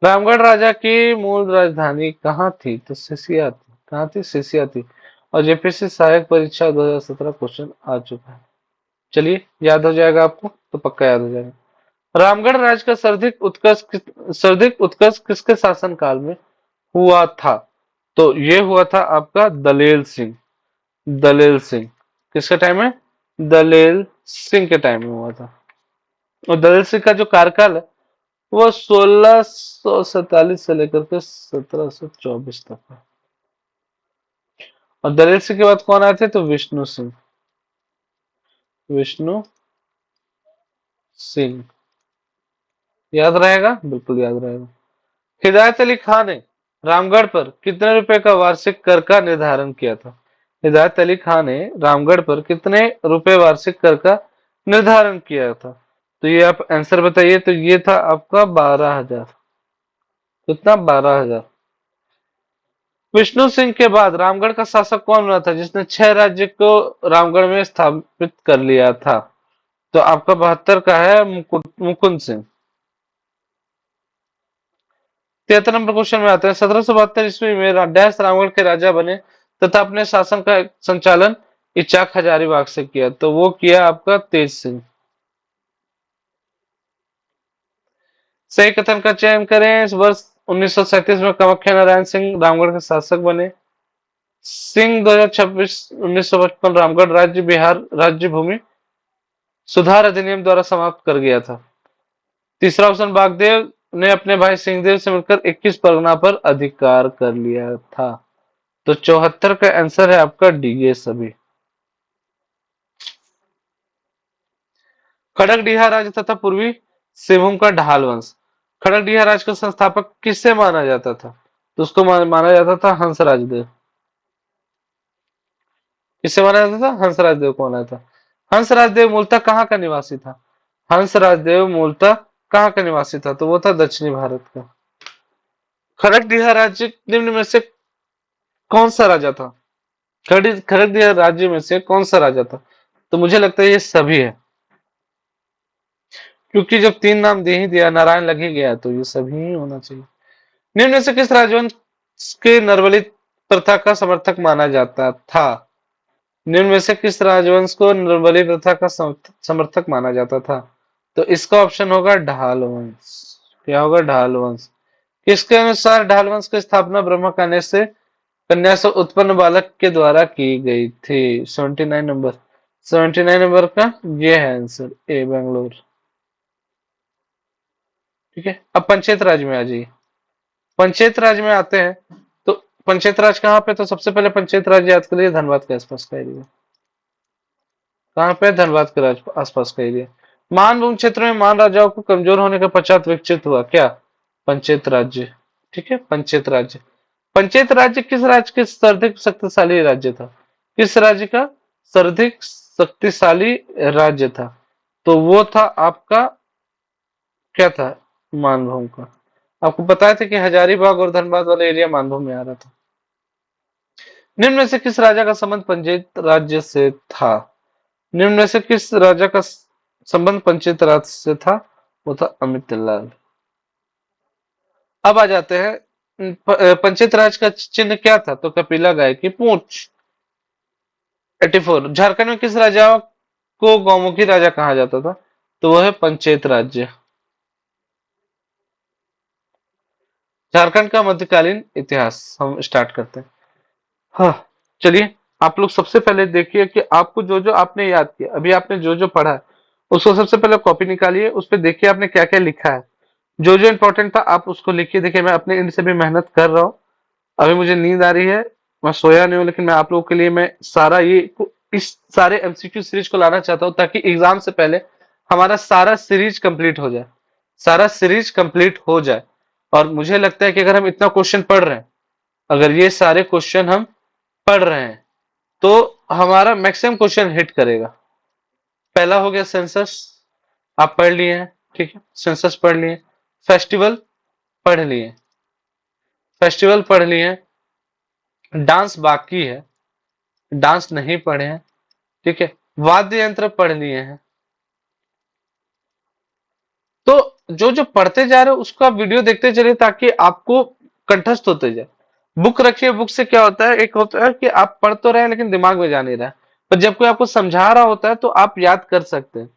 रामगढ़ राजा की मूल राजधानी कहाँ थी? तो सिसिया थी। कहाँ थी? सिसिया थी। और जेपीएससी सहायक परीक्षा 2017 क्वेश्चन आ चुका है। चलिए, याद हो जाएगा आपको, तो पक्का याद हो जाएगा। रामगढ़ राज्य का सर्वाधिक उत्कर्ष किसके शासन काल में हुआ था? तो ये हुआ था आपका दलेल सिंह। दलेल सिंह किसके टाइम में? दलेल सिंह के टाइम में हुआ था। और दलेल सिंह का जो कार्यकाल है वो 1647 से लेकर के 1724 तक है। और दलेल सिंह के बाद कौन आए थे? तो विष्णु सिंह। विष्णु सिंह। याद रहेगा, बिल्कुल याद रहेगा। हिदायत अली खान ने रामगढ़ पर कितने रुपए का वार्षिक कर का निर्धारण किया था? हिदायत अली खान ने रामगढ़ पर कितने रुपए वार्षिक कर का निर्धारण किया था? तो ये आप आंसर बताइए। तो ये था आपका 12,000। कितना? 12,000। विष्णु सिंह के बाद रामगढ़ का शासक कौन बना था जिसने 6 राज्य को रामगढ़ में स्थापित कर लिया था? तो आपका 72 का है मुकुंद सिंह। 73 नंबर क्वेश्चन में आते हैं, 1772 ईस्वी में डैश रामगढ़ के राजा बने तथा अपने शासन का संचालन इचाक हजारीबाग से किया? तो वो किया आपका तेज सिंह। सही कथन का चयन करें। इस वर्ष 1937 में कामाख्या नारायण सिंह रामगढ़ के शासक बने। सिंह 2026 1955 रामगढ़ राज्य बिहार राज्य भूमि सुधार अधिनियम द्वारा समाप्त कर गया था। तीसरा ऑप्शन बागदेव ने अपने भाई सिंहदेव से मिलकर 21 परगना पर अधिकार कर लिया था। तो 74 का आंसर है आपका डी ये सभी। खड़गडीहा राज्य तथा पूर्वी सिंहभूम का ढाल वंश। खड़गडीहा राज्य का संस्थापक किससे माना जाता था? तो उसको माना जाता था हंसराज देव। किससे माना जाता था? हंसराज देव को माना था। हंसराज देव मूलतः कहाँ का निवासी था? हंसराज देव मूलतः कहाँ का निवासी था? तो वो था दक्षिणी भारत का। खड़गडीहा राज्य निम्न में से कौन सा राजा था? खड़गडीहा राज्य में से कौन सा राजा था? तो मुझे लगता है ये सभी है, क्योंकि जब तीन नाम दे ही दिया, नारायण लग ही गया, तो ये सभी ही होना चाहिए। निम्न में से किस राजवंश के नरबली प्रथा का समर्थक माना जाता था? निम्न में से किस राजवंश को नरबली प्रथा का समर्थक माना जाता था? तो इसका ऑप्शन होगा ढाल वंश। क्या होगा? ढाल वंश। किसके अनुसार ढाल वंश की स्थापना ब्रह्मा कन्या से उत्पन्न बालक के द्वारा की गई थी? 79 नंबर। 79 नंबर का ये है आंसर, ए बेंगलोर। ठीक है, अब पंचायत राज में आ जाइए। पंचायत राज में आते हैं, तो पंचायत राज कहाँ पे? तो सबसे पहले पंचायत राज याद करिए धनबाद के आसपास का एरिया। कहाँ पे? धनबाद के आसपास का एरिया। मानभूम क्षेत्र में मान राजाओं को कमजोर होने के पश्चात विकसित हुआ क्या? पंचायत राज्य। ठीक है, पंचायत राज्य। पंचायत राज्य किस राज्य के सर्वाधिक शक्तिशाली राज्य था? किस राज्य का सर्वाधिक शक्तिशाली राज्य था? तो वो था आपका, क्या था? मानभूम का। आपको बताया था कि हजारीबाग और धनबाद वाला एरिया मानभूम में आ रहा था। निम्न में से किस राजा का संबंध पंचायत राज्य से था? निम्न में से किस राजा का संबंध पंचायत राज से था? वो था अमित लाल। अब आ जाते हैं पंचायत राज का चिन्ह क्या था? तो कपिला गाय की पूंछ। 84 झारखंड में किस राजा को गौमुखी राजा कहा जाता था? तो वह है पंचायत राज्य। झारखंड का मध्यकालीन इतिहास हम स्टार्ट करते हैं। हाँ, चलिए। आप लोग सबसे पहले देखिए कि आपको जो जो आपने याद किया, अभी आपने जो जो पढ़ा है, उसको सबसे पहले कॉपी निकालिए, उस पर देखिए आपने क्या क्या लिखा है। जो जो इंपॉर्टेंट था आप उसको लिखिए। देखिए मैं अपने एंड से भी मेहनत कर रहा हूँ। अभी मुझे नींद आ रही है, मैं सोया नहीं हूँ, लेकिन मैं आप लोगों के लिए मैं सारा ये इस सारे एमसीक्यू सीरीज को लाना चाहता हूँ, ताकि एग्जाम से पहले हमारा सारा सीरीज कंप्लीट हो जाए। सारा सीरीज कंप्लीट हो जाए। और मुझे लगता है कि अगर हम इतना क्वेश्चन पढ़ रहे हैं, अगर ये सारे क्वेश्चन हम पढ़ रहे हैं, तो हमारा मैक्सिमम क्वेश्चन हिट करेगा। पहला हो गया सेंसस, आप पढ़ लिए हैं। ठीक है, सेंसस पढ़ लिए। फेस्टिवल पढ़ लिए। फेस्टिवल पढ़ लिए। डांस बाकी है, डांस नहीं पढ़े हैं। ठीक है, वाद्य यंत्र पढ़ लिए हैं। तो जो जो पढ़ते जा रहे हो उसका वीडियो देखते चलिए, ताकि आपको कंठस्थ होते जाए। बुक रखिए। बुक से क्या होता है, एक होता है कि आप पढ़ तो रहे हैं लेकिन दिमाग में जा नहीं रहा है, पर जब कोई आपको समझा रहा होता है तो आप याद कर सकते हैं।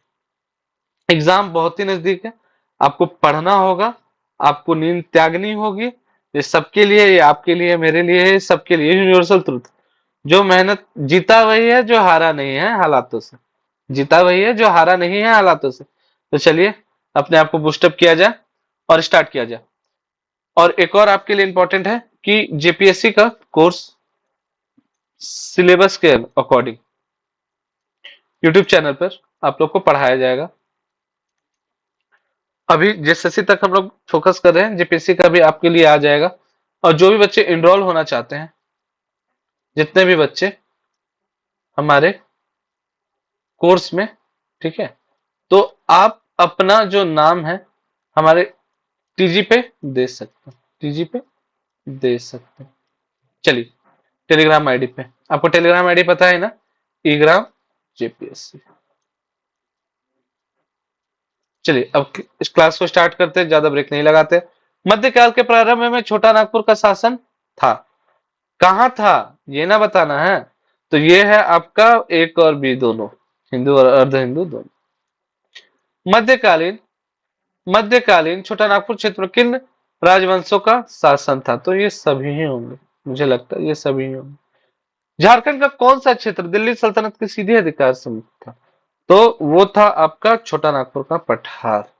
एग्जाम बहुत ही नजदीक है, आपको पढ़ना होगा, आपको नींद त्यागनी होगी। ये सबके लिए, ये आपके लिए, मेरे लिए है, सबके लिए यूनिवर्सल ट्रूथ। जो मेहनत, जीता वही है जो हारा नहीं है हालातों से। जीता वही है जो हारा नहीं है हालातों से। तो चलिए अपने आप को बूस्टअप किया जाए और स्टार्ट किया जाए। और एक और आपके लिए इंपॉर्टेंट है कि जेपीएससी का कोर्स सिलेबस के अकॉर्डिंग यूट्यूब चैनल पर आप लोग को पढ़ाया जाएगा। अभी जेएसएससी तक हम लोग फोकस कर रहे हैं, जेपीएससी का भी आपके लिए आ जाएगा। और जो भी बच्चे इनरोल होना चाहते हैं, जितने भी बच्चे हमारे कोर्स में, ठीक है, तो आप अपना जो नाम है हमारे टीजी पे दे सकते हैं। टीजी पे दे सकते हैं। चलिए, टेलीग्राम आईडी पे, आपको टेलीग्राम आईडी पता है ना? ईग्राम जेपीएससी। चलिए अब इस क्लास को स्टार्ट करते हैं, ज्यादा ब्रेक नहीं लगाते। मध्यकाल के प्रारंभ में छोटा नागपुर का शासन था। कहाँ था ये ना बताना है। तो ये है आपका एक और बी दोनों, हिंदू और अर्ध हिंदू दोनों। मध्यकालीन मध्यकालीन छोटा नागपुर क्षेत्र में किन राजवंशों का शासन था? तो ये सभी ही होंगे, मुझे लगता है ये सभी ही होंगे। झारखंड का कौन सा क्षेत्र दिल्ली सल्तनत के सीधे अधिकार से मुक्त था? तो वो था आपका छोटा नागपुर का पठार।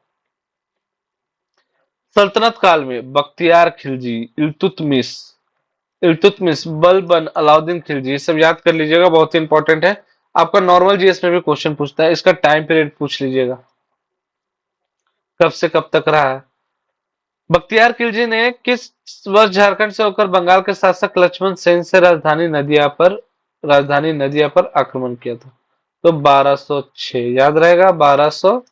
सल्तनत काल में बख्तियार खिलजी, इल्तुतमिश, बलबन, अलाउद्दीन खिलजी, ये सब याद कर लीजिएगा, बहुत ही इंपॉर्टेंट है। आपका नॉर्मल जीएस में भी क्वेश्चन पूछता है, इसका टाइम पीरियड पूछ लीजिएगा, कब से कब तक रहा है। बख्तियार खिलजी ने किस वर्ष झारखंड से होकर बंगाल के शासक लक्ष्मण सेन से राजधानी नदिया पर आक्रमण किया था? तो 1206 याद रहेगा, 1206।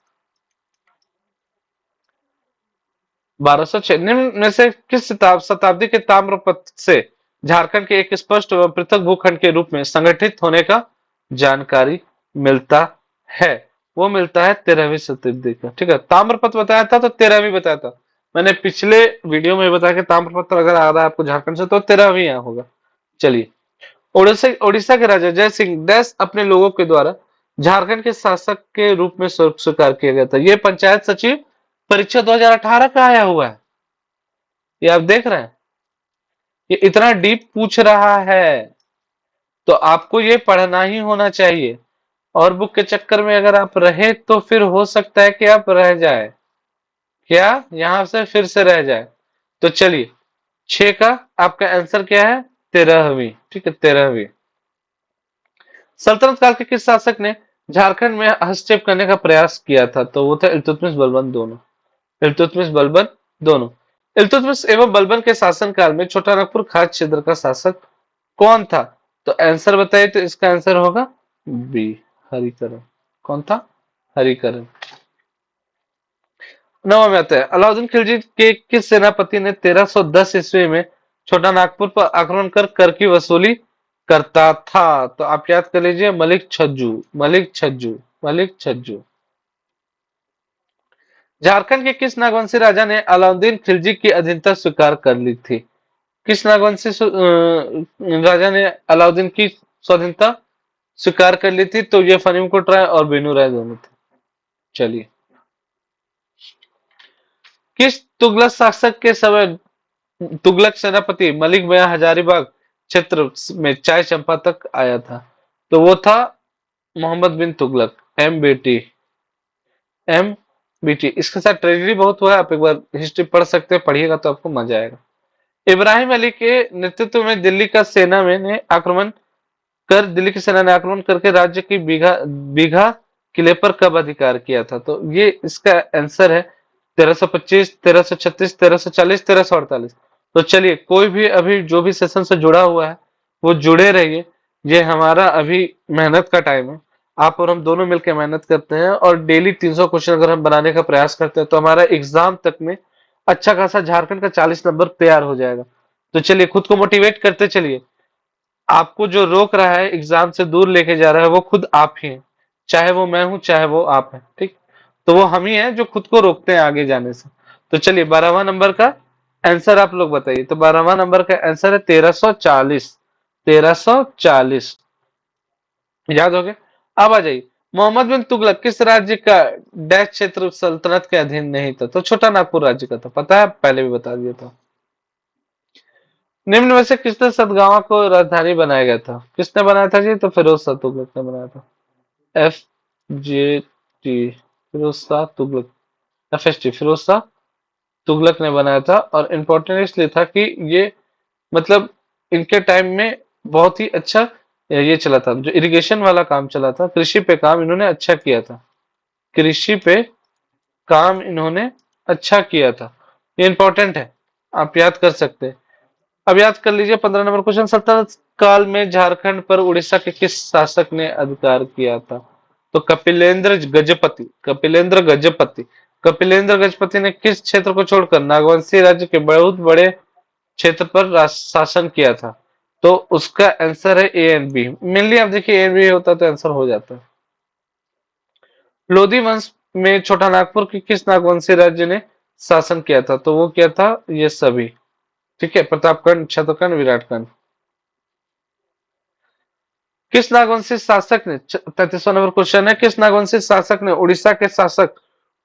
निम्न में से किस शताब्दी के ताम्रपत्र से झारखंड के एक स्पष्ट एवं पृथक भूखंड के रूप में संगठित होने का जानकारी मिलता है? वो मिलता है 13वीं शताब्दी का। ठीक है, ताम्रपत्र बताया था तो 13वीं बताया था। मैंने पिछले वीडियो में बताया कि ताम्रपत्र अगर आ रहा है आपको झारखंड से तो 13वीं यहाँ होगा। चलिए, उड़ीसा के राजा जय सिंह डैश अपने लोगों के द्वारा झारखंड के शासक के रूप में स्वीकार किया गया था। ये पंचायत सचिव परीक्षा 2018 का आया हुआ है, ये आप देख रहे हैं, ये इतना डीप पूछ रहा है, तो आपको ये पढ़ना ही होना चाहिए। और बुक के चक्कर में अगर आप रहे तो फिर हो सकता है कि आप रह जाए, क्या यहां से फिर से रह जाए। तो चलिए, 6 का आपका आंसर क्या है? 13वीं। ठीक है, 13वीं। सल्तनत काल के किस शासक ने झारखंड में हस्तक्षेप करने का प्रयास किया था? तो वो था इल्तुतमिश बलबन दोनों। इल्तुतमिश बलबन दोनों। इल्तुतमिश एवं बलबन के शासनकाल में छोटा नागपुर खास क्षेत्र का शासक कौन था? तो आंसर बताइए, तो इसका आंसर होगा बी, हरिकरण। कौन था? हरिकरण। 9 में आता है, अलाउद्दीन खिलजी के किस सेनापति ने 1310 ईस्वी में छोटा नागपुर पर आक्रमण कर की वसूली करता था? तो आप याद कर लीजिए, मलिक छज्जू, मलिक छज्जू, मलिक छज्जू। झारखंड के किस नागवंशी राजा ने अलाउद्दीन खिलजी की अधीनता स्वीकार कर ली थी? किस नागवंशी राजा ने अलाउद्दीन की स्वाधीनता स्वीकार कर ली थी? तो ये फनीमकोट राय और बेनू राय दोनों थे। चलिए, किस तुगलक शासक के समय तुगलक सेनापति मलिक मियां हजारीबाग क्षेत्र में चाय चंपा तक आया था? तो वो था मोहम्मद बिन तुगलक, एम बी टी। इसके साथ ट्रेजेडी बहुत हुआ है, आप एक बार हिस्ट्री पढ़ सकते हैं, पढ़िएगा तो आपको मजा आएगा। इब्राहिम अली के नेतृत्व में दिल्ली की सेना ने आक्रमण करके राज्य की बीघा किले पर कब अधिकार किया था? तो ये इसका आंसर है 1325, 1336, 1340, 1348। तो चलिए, कोई भी अभी जो भी सेशन से जुड़ा हुआ है वो जुड़े रहिए, ये हमारा अभी मेहनत का टाइम है। आप और हम दोनों मिलकर मेहनत करते हैं और डेली 300 क्वेश्चन अगर हम बनाने का प्रयास करते हैं तो हमारा एग्जाम तक में अच्छा खासा झारखंड का 40 नंबर तैयार हो जाएगा। तो चलिए, खुद को मोटिवेट करते चलिए। आपको जो रोक रहा है, एग्जाम से दूर लेके जा रहा है, वो खुद आप ही हैं, चाहे वो मैं हूं, चाहे वो आप हैं। ठीक, तो वो हम ही हैं जो खुद को रोकते हैं आगे जाने से। तो चलिए, 12वां नंबर का आंसर आप लोग बताइए। तो 12वां नंबर का आंसर है 1340। 1340 याद हो गया। अब आ जाइए, मोहम्मद बिन तुगलक किस राज्य का डैश क्षेत्र सल्तनत के अधीन नहीं था? तो छोटा नागपुर राज्य का था, पता है, पहले भी बता दिया था। निम्न में से किसने सतगावा को राजधानी बनाया गया था? किसने बनाया था जी? तो फिरोज शाह तुगलक ने बनाया था। FJT, फिरोज शाह तुगलक, FST, फिरोज शाह तुगलक ने बनाया था। और इम्पोर्टेंट इसलिए था कि ये मतलब इनके टाइम में बहुत ही अच्छा ये चला था, जो इरिगेशन वाला काम चला था, कृषि पे काम इन्होंने अच्छा किया था, कृषि पे काम इन्होंने अच्छा किया था। ये इंपॉर्टेंट है, आप याद कर सकते हैं। अब याद कर लीजिए 15 नंबर क्वेश्चन, सल्तनत काल में झारखंड पर उड़ीसा के किस शासक ने अधिकार किया था? तो कपिलेंद्र गजपति ने किस क्षेत्र को छोड़कर नागवंशी राज्य के बहुत बड़े क्षेत्र पर शासन किया था? तो उसका आंसर है ए एंड बी। मेनली आप देखिए, ए एंड बी होता तो आंसर हो जाता है। लोधी वंश में छोटा नागपुर की किस नागवंशी राज्य ने शासन किया था? तो वो क्या था? ये सभी। ठीक है, प्रतापगढ़, छत्रगढ़, विराटगढ़। किस नागवंशी शासक ने 33वां नंबर क्वेश्चन है, किस नागवंशी शासक ने उड़ीसा के शासक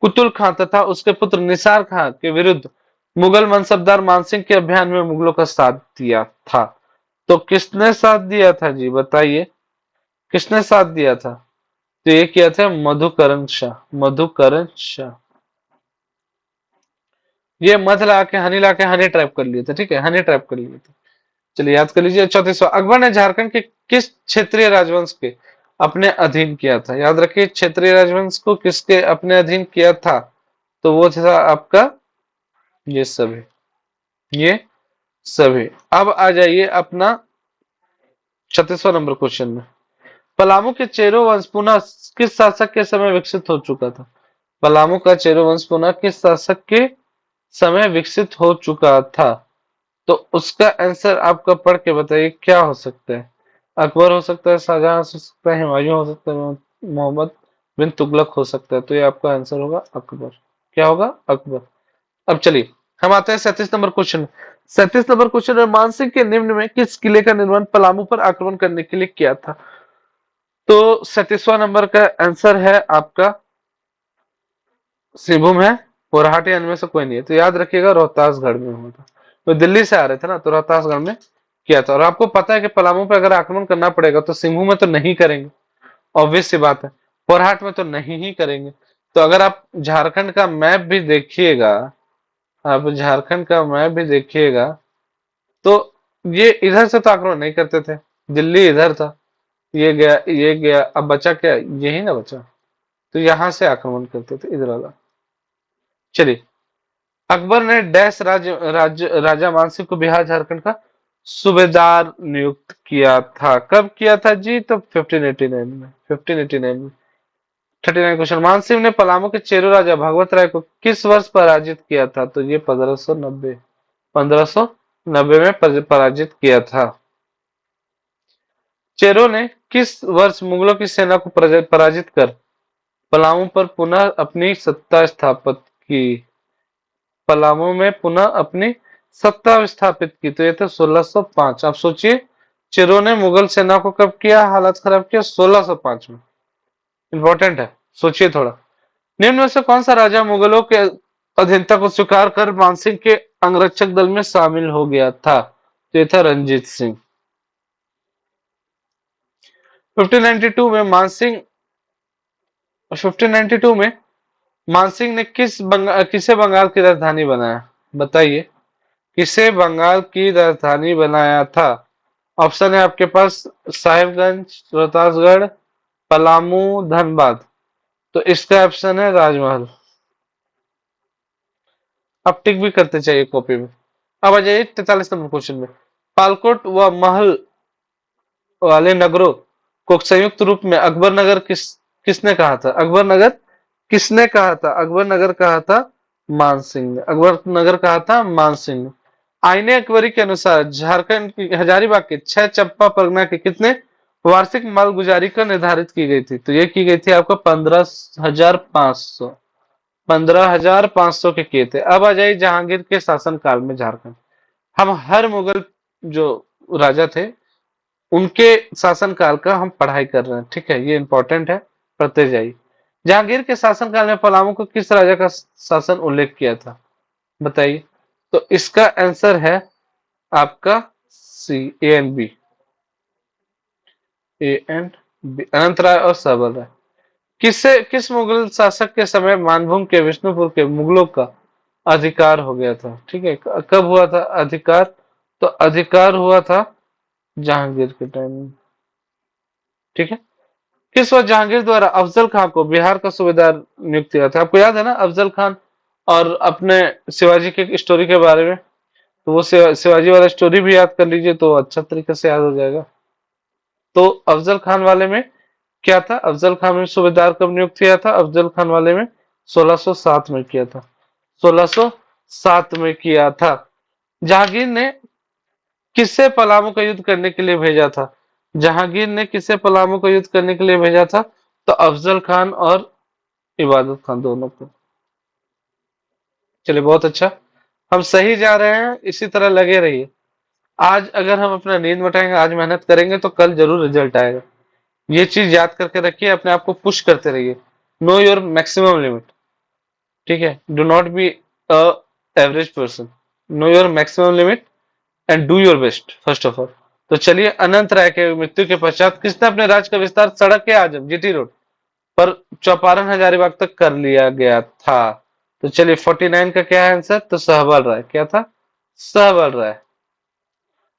कुतुल खां तथा उसके पुत्र निसार खां के विरुद्ध मुगल मनसबदार मानसिंह के अभियान में मुगलों का साथ दिया था? तो किसने साथ दिया था जी, बताइए किसने साथ दिया था? तो ये किया था मधुकरण शाह, मधुकरण शाह। ये मध ला के हनी ट्रैप कर लिए थे, ठीक है, हनी ट्रैप कर लिए थे। चलिए याद कर लीजिए। 34वां, अकबर ने झारखंड के किस क्षेत्रीय राजवंश के अपने अधीन किया था? याद रखिए, क्षेत्रीय राजवंश को किसके अपने अधीन किया था? तो वो था आपका ये सभी, ये सभी। अब आ जाइए अपना 36वां नंबर क्वेश्चन में। पलामू के चेरो वंश पुनः किस शासक के समय विकसित हो चुका था? पलामू का चेरो वंश पुनः किस शासक के समय विकसित हो चुका था? तो उसका आंसर आपका पढ़ के बताइए क्या हो सकता है। अकबर हो सकता है, शाहजहां हो सकता है, हुमायूं हो सकता है, मोहम्मद बिन तुगलक हो सकता है। तो ये आपका आंसर होगा अकबर। क्या होगा? अकबर। अब चलिए हम आते हैं 37 नंबर क्वेश्चन में। 37 नंबर क्वेश्चन में, मानसिंह के निम्न में किस किले का निर्माण पलामू पर आक्रमण करने के लिए किया था? तो 37वां नंबर का आंसर है आपका सिंहभूम है, पोरहाटी इनमें से कोई नहीं है। तो याद रखिएगा रोहतासगढ़ में हुआ था। तो दिल्ली से आ रहे थे ना, तो रोहतासगढ़ में किया था। और आपको पता है कि पलामू पे अगर आक्रमण करना पड़ेगा तो सिंहभूम में तो नहीं करेंगे, ऑब्वियस सी बात है। पोरहाट में तो नहीं ही करेंगे। तो अगर आप झारखंड का मैप भी देखिएगा, आप झारखंड का मैप भी देखिएगा, तो ये इधर से तो आक्रमण नहीं करते थे, दिल्ली इधर था, ये गया ये गया, अब बचा क्या? यही ना बचा। तो यहां से आक्रमण करते थे, इधर वाला। चलिए, अकबर ने डैश राजा मानसिंह को बिहार झारखंड का सूबेदार नियुक्त किया था। कब किया था जी? तो 1589 में, 1589 में। 39 क्वेश्चन, मानसिंह ने पलामू के चेरो राजा भगवत राय को किस वर्ष पराजित किया था? तो ये 1590, 1590 में पराजित किया था। चेरो ने किस वर्ष मुगलों की सेना को पराजित कर पलामू पर पुनः अपनी सत्ता स्थापित की? पलामू में पुनः अपनी सत्ता स्थापित की। तो ये था 1605। आप सोचिए, चिरो ने मुगल सेना को कब किया, हालत खराब किया? 1605 में। इंपॉर्टेंट है, सोचिए थोड़ा। निम्न में से कौन सा राजा मुगलों के अधीनता को स्वीकार कर मानसिंह के अंगरक्षक दल में शामिल हो गया था? तो ये था रंजीत सिंह। 1592 में मानसिंह 1592 में मानसिंह ने किसे बंगाल की राजधानी बनाया? बताइए, किसे बंगाल की राजधानी बनाया था? ऑप्शन है आपके पास साहिबगंज, रोहतासगढ़, पलामू, धनबाद। तो इसका ऑप्शन है राजमहल। अब टिक भी करते चाहिए कॉपी में। अब आ जाइए 43 नंबर क्वेश्चन में। पालकोट व महल वाले नगरों को संयुक्त रूप में अकबर नगर किसने कहा था? अकबर नगर किसने कहा था? अकबर नगर कहा था मानसिंह ने। अकबर नगर कहा था मानसिंह ने। आईने अकबरी के अनुसार झारखंड की हजारीबाग के 6 चंपा परगना के कितने वार्षिक मालगुजारी का निर्धारित की गई थी? तो ये की गई थी आपको 15,500, 15,500 के किए थे। अब आ जाइए जहांगीर के शासन काल में झारखंड। हम हर मुगल जो राजा थे उनके शासन काल का हम पढ़ाई कर रहे हैं, ठीक है, ये इंपॉर्टेंट है, पढ़ते जाइए। जहांगीर के शासनकाल में पलामू को किस राजा का शासन उल्लेख किया था? बताइए। तो इसका आंसर है आपका C, A and B, A and B, Anant Rai और सबल राय। किस मुगल शासक के समय मानभूम के विष्णुपुर के मुगलों का अधिकार हो गया था? ठीक है, कब हुआ था अधिकार? तो अधिकार हुआ था जहांगीर के टाइम में, ठीक है। किस वक्त जहांगीर द्वारा अफजल खान को बिहार का सूबेदार नियुक्त किया था? आपको याद है ना अफजल खान और अपने शिवाजी के स्टोरी के बारे में? तो वो शिवाजी वाला स्टोरी भी याद कर लीजिए तो अच्छा तरीके से याद हो जाएगा। तो अफजल खान वाले में क्या था? अफजल खान में सूबेदार कब नियुक्त किया था? अफजल खान वाले में 1607 में किया था, 1607 में किया था। जहांगीर ने किससे पलामू का युद्ध करने के लिए भेजा था? जहांगीर ने किसे पलामू का युद्ध करने के लिए भेजा था? तो अफजल खान और इबादत खान दोनों को। चलिए बहुत अच्छा, हम सही जा रहे हैं, इसी तरह लगे रहिए। आज अगर हम अपना नींद मटाएंगे, आज मेहनत करेंगे तो कल जरूर रिजल्ट आएगा। ये चीज याद करके रखिए, अपने आप को पुश करते रहिए। नो योर मैक्सिमम लिमिट, ठीक है, do not be a average person, know your maximum limit and do your best first of all. तो चलिए, अनंत राय के मृत्यु के पश्चात किसने अपने राज्य का विस्तार सड़क ए आजम जीटी रोड पर चौपारण हजारीबाग तक कर लिया गया था? तो चलिए 49 का क्या है आंसर? तो सहबल राय। क्या था? सहबल राय।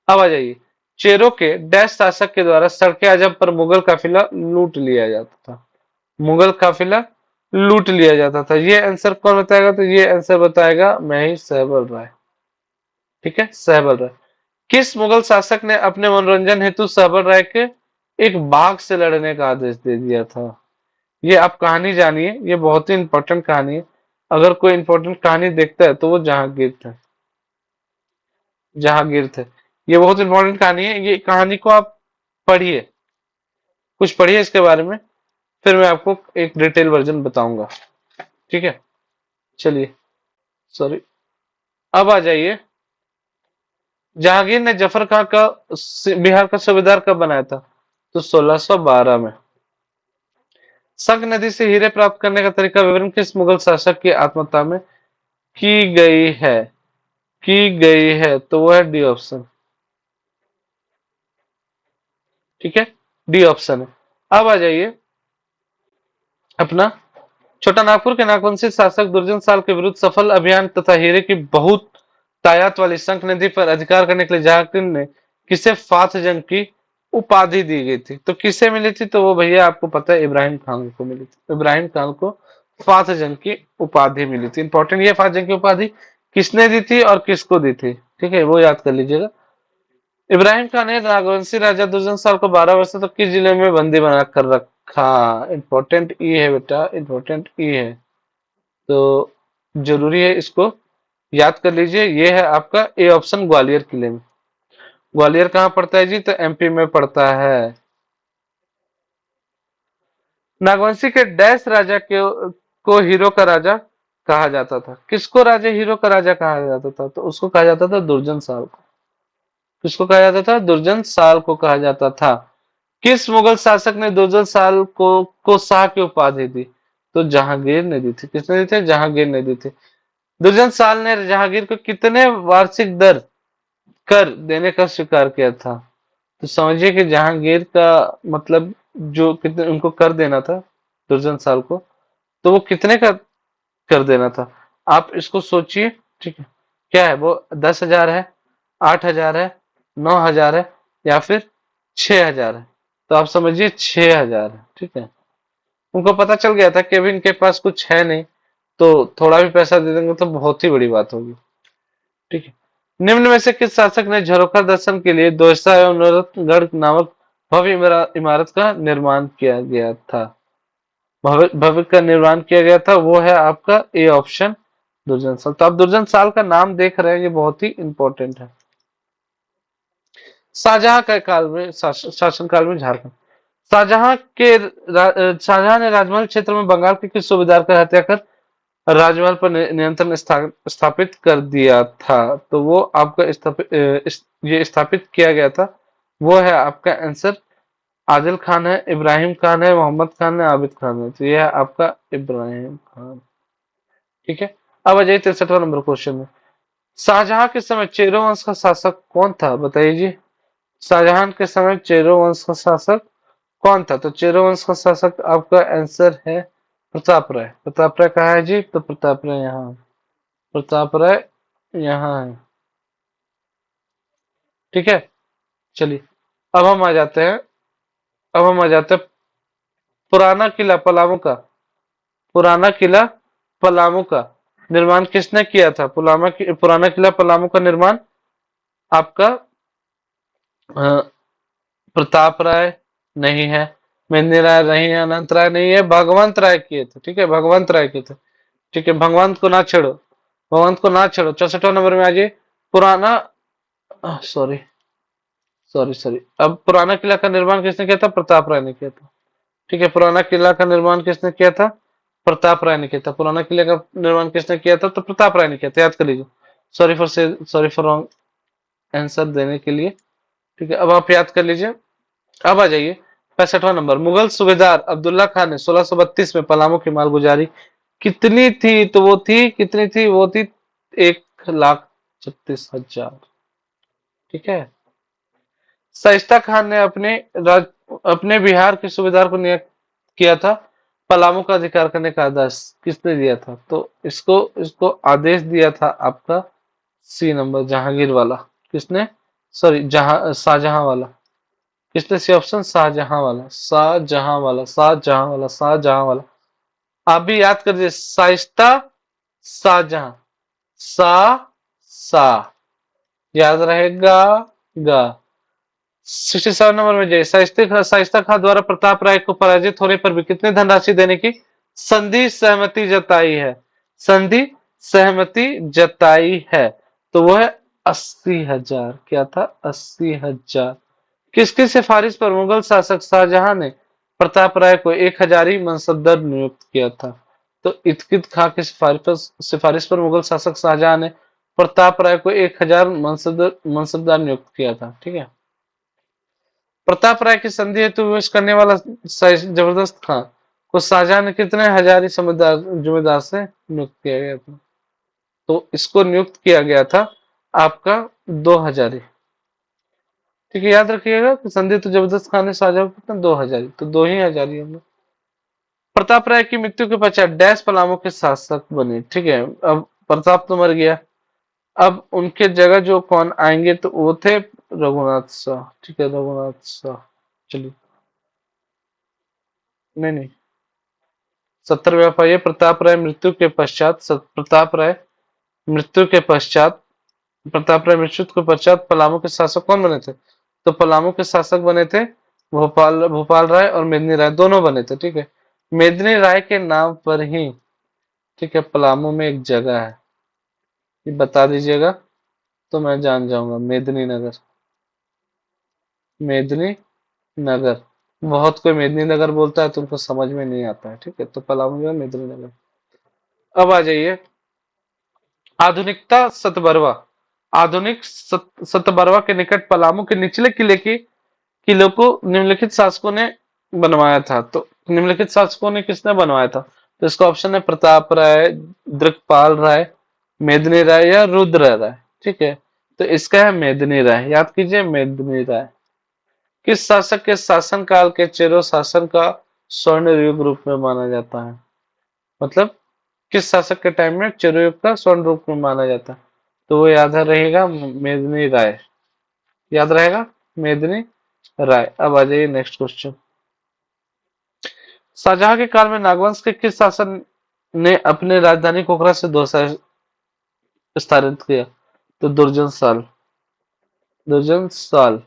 अब आ जाइए, चेरों के डैश शासक के द्वारा सड़के आजम पर मुगल काफिला लूट लिया जाता था? मुगल काफिला लूट लिया जाता था, ये आंसर कौन बताएगा? तो ये आंसर बताएगा मैं ही, सहबल राय। ठीक है, सहबल राय। किस मुगल शासक ने अपने मनोरंजन हेतु सहबल राय के एक बाघ से लड़ने का आदेश दे दिया था? ये आप कहानी जानिए, ये बहुत ही इंपॉर्टेंट कहानी है। अगर कोई इंपॉर्टेंट कहानी देखता है तो वो जहांगीर थे। जहांगीर थे। ये बहुत इंपॉर्टेंट कहानी है, ये कहानी को आप पढ़िए, कुछ पढ़िए इसके बारे में, फिर मैं आपको एक डिटेल वर्जन बताऊंगा। ठीक है, चलिए, सॉरी। अब आ जाइए, जहांगीर ने जफर खां का बिहार का सूबेदार कब बनाया था? तो 1612 में। संग नदी से हीरे प्राप्त करने का तरीका विवरण किस मुगल शासक की आत्मकथा में की गई है? की गई है, तो वो है डी ऑप्शन। ठीक है, डी ऑप्शन है। अब आ जाइए अपना, छोटा नागपुर के नागवंशी शासक दुर्जन साल के विरुद्ध सफल अभियान तथा हीरे की बहुत तायात वाली शंख नदी पर अधिकार करने के लिए जहांगीर ने किसे फात जंग की उपाधि दी गई थी? तो किसे मिली थी? तो वो भैया आपको पता है, इब्राहिम खान को मिली थी। इब्राहिम खान को फात जंग की उपाधि मिली थी। इंपॉर्टेंट, ये फात जंग की उपाधि किसने दी थी और किसको दी थी? ठीक है, वो याद कर लीजिएगा। इब्राहिम खान ने नागवंशी राजा दुर्जन साल को 12 वर्षों तक किस जिले में बंदी बना कर रखा? इंपॉर्टेंट ई है बेटा, इंपॉर्टेंट ई है, तो जरूरी है इसको याद कर लीजिए। ये है आपका ए ऑप्शन, ग्वालियर किले में। ग्वालियर कहाँ पड़ता है जी? तो एमपी में पड़ता है। नागवंशी के डैश राजा के को हीरो का राजा कहा जाता था? किसको राजा हीरो का राजा कहा जाता था? तो उसको कहा जाता था दुर्जन साल को। किसको कहा जाता था? दुर्जन साल को कहा जाता था। किस मुगल शासक ने दुर्जन साल को शाह की उपाधि दी? तो जहांगीर ने दी थी। किसने दी थी? जहांगीर ने दी थी। दुर्जन साल ने जहांगीर को कितने वार्षिक दर कर देने का स्वीकार किया था? तो समझिए कि जहांगीर का मतलब जो कितने उनको कर देना था दुर्जन साल को, तो वो कितने का कर देना था? आप इसको सोचिए। ठीक है, क्या है वो? 10,000 है, 8,000 है, 9,000 है, या फिर 6,000 है? तो आप समझिए 6,000 है। ठीक है, उनको पता चल गया था कि अभी इनके पास कुछ है नहीं, तो थोड़ा भी पैसा दे देंगे तो बहुत ही बड़ी बात होगी। ठीक है, निम्न में से किस शासक ने झरोखा दर्शन के लिए दोसा एवं नौरतगढ़ नामक भव्य इमारत का निर्माण किया गया था? भव्य भव्य का निर्माण किया गया था, वो है आपका ए ऑप्शन, दुर्जन साल। तो आप दुर्जन साल का नाम देख रहे हैं, ये बहुत ही इंपॉर्टेंट है। शाहजहां के काल में, शासन काल में झारखंड, शाहजहां ने राजमहल क्षेत्र में बंगाल के किस सूबेदार का हत्या कर राजमहल पर नियंत्रण स्थापित कर दिया था? तो वो आपका ये स्थापित किया गया था, वो है आपका आंसर आदिल खान है, इब्राहिम खान है, मोहम्मद खान है, आबिद खान है। तो ये है आपका इब्राहिम खान। ठीक है, अब आ जाइए 63वां नंबर क्वेश्चन में। शाहजहां के समय चेरो वंश का शासक कौन था? बताइए जी। शाहजहां के समय चेरो वंश का शासक कौन था? तो चेरो वंश का शासक आपका आंसर है प्रताप राय। प्रताप राय कहाँ है जी? तो प्रताप राय यहाँ, प्रताप राय यहाँ है। ठीक है, चलिए, अब हम आ जाते हैं, अब हम आ जाते हैं पुराना किला पलामू का। पुराना किला पलामू का निर्माण किसने किया था? पुराना किला पलामू का निर्माण आपका प्रताप राय नहीं है, मेदिनी राय नहीं है, अनंत राय नहीं है, भगवंत राय किए थे। ठीक है, भगवंत राय किए थे। ठीक है, भगवंत को ना छेड़ो, भगवंत को ना छेड़ो। 64वां नंबर में आ जाइए, पुराना, सॉरी सॉरी सॉरी, अब पुराना किला का निर्माण किसने किया था? प्रताप राय ने किया था। ठीक है, पुराना किला का निर्माण किसने किया था? प्रताप राय ने किया था। पुराना किले का निर्माण किसने किया था? तो प्रताप राय ने किया था, याद कर लीजिए। सॉरी फॉर रॉन्ग आंसर देने के लिए। ठीक है, अब आप याद कर लीजिए। अब आ जाइए 65वां नंबर, मुगल सूबेदार अब्दुल्ला खान ने 1632 में पलामू की मालगुजारी कितनी थी? तो वो थी कितनी थी? वो थी 1,36,000। ठीक है, शाइस्ता खान ने अपने बिहार के सूबेदार को नियुक्त किया था पलामू का अधिकार करने का आदेश किसने दिया था? तो इसको इसको आदेश दिया था आपका सी नंबर, जहांगीर वाला। किसने? सॉरी, शाहजहां वाला। किसने? सी ऑप्शन, शाहजहां वाला, शाहजहां वाला, शाहजहां वाला, शाहजहां वाला। आप भी याद कर दीजिए, शाइस्ता, शाहजहां, शाह, शाह, याद रहेगा गा। 67 नंबर में जय शाइस्ता खां द्वारा प्रताप राय को पराजित होने पर भी कितने धनराशि देने की संधि सहमति जताई है? संधि सहमति जताई है, तो वो है 80,000। क्या था? 80,000। किसकी सिफारिश पर मुगल शासक शाहजहां ने प्रताप राय को 1,000 मनसबदार नियुक्त किया था? तो इतकित खां की सिफारिश पर मुगल शासक शाहजहां ने प्रताप राय को 1,000 मनसबदार नियुक्त किया था। ठीक है। प्रताप राय की संधि हेतु विवश करने वाला जबरदस्त खां को शाहजहां ने कितने हजारी जुमेदार से नियुक्त किया गया था? तो इसको नियुक्त किया गया था आपका 2,000। ठीक है, याद रखिएगा कि संधि तो जबरदस्त खान ने शाहजहां को कितना 2,000, तो 2 ही 1,000 हम लोग। प्रताप राय की मृत्यु के पश्चात डैश पलामू के शासक बने। ठीक है, अब प्रताप तो मर गया, अब उनके जगह जो कौन आएंगे, तो वो थे रघुनाथ शाह। ठीक है, रघुनाथ शाह। चलिए, नहीं नहीं, 70वें पाइए। मृत्यु के पश्चात प्रताप राय मृत्यु के पश्चात पलामू के शासक कौन बने थे? तो पलामू के शासक बने थे भोपाल भोपाल राय और मेदिनी राय, दोनों बने थे। ठीक है, मेदिनी राय के नाम पर ही, ठीक है, पलामू में एक जगह है, ये बता दीजिएगा तो मैं जान जाऊंगा। मेदिनी नगर, मेदिनी नगर। बहुत कोई मेदिनी नगर बोलता है तो उनको समझ में नहीं आता है। ठीक है, तो पलामू में मेदिनी नगर। अब आ जाइए, आधुनिकता सतबरवा। सतबरवा के निकट पलामू के निचले किले को निम्नलिखित शासकों ने बनवाया था। तो निम्नलिखित शासकों ने किसने बनवाया था? तो इसका ऑप्शन है प्रताप राय, दृक्पाल राय, मेदिनी राय या रुद्र राय। ठीक है, तो इसका है मेदिनी राय, याद कीजिए मेदिनी राय। किस शासक के शासन काल के चेरो शासन का स्वर्ण युग रूप में माना जाता है? मतलब किस शासक के टाइम में चेरो युग का स्वर्ण रूप में माना जाता है? तो वो याद रहेगा मेदिनी राय, याद रहेगा मेदिनी राय। अब आ जाइए नेक्स्ट क्वेश्चन। शाहजहां के काल में नागवंश के किस शासन ने अपने राजधानी कोकरा से दोसा स्थानांतरित किया? तो दुर्जन साल।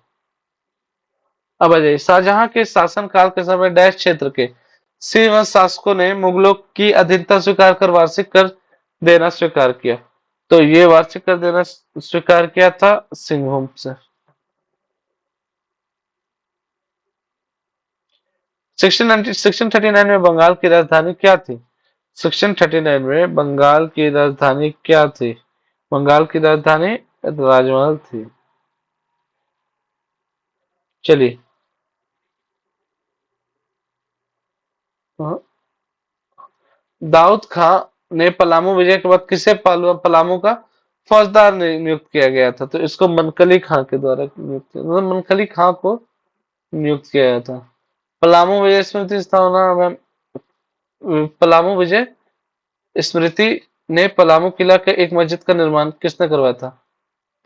अब आ जाइए, शाहजहां के शासन काल के समय डैश क्षेत्र के सिंहवंश शासकों ने मुगलों की अधीनता स्वीकार कर वार्षिक कर देना स्वीकार किया। तो ये वार्षिक कर देना स्वीकार किया था सिंहभूम से। 1639 में बंगाल की राजधानी क्या थी? 1639 में बंगाल की राजधानी क्या थी? बंगाल की राजधानी राजमहल थी। चलिए, हाँ। दाऊद खां ने पलामू विजय के बाद किसे पलामू का फौजदार नियुक्त किया गया था? तो इसको मनकली खां के द्वारा नियुक्त किया, मतलब मनकली खां को नियुक्त किया गया था। पलामू विजय स्मृति स्थापना में पलामू विजय स्मृति ने पलामू किला के एक मस्जिद का निर्माण किसने करवाया था?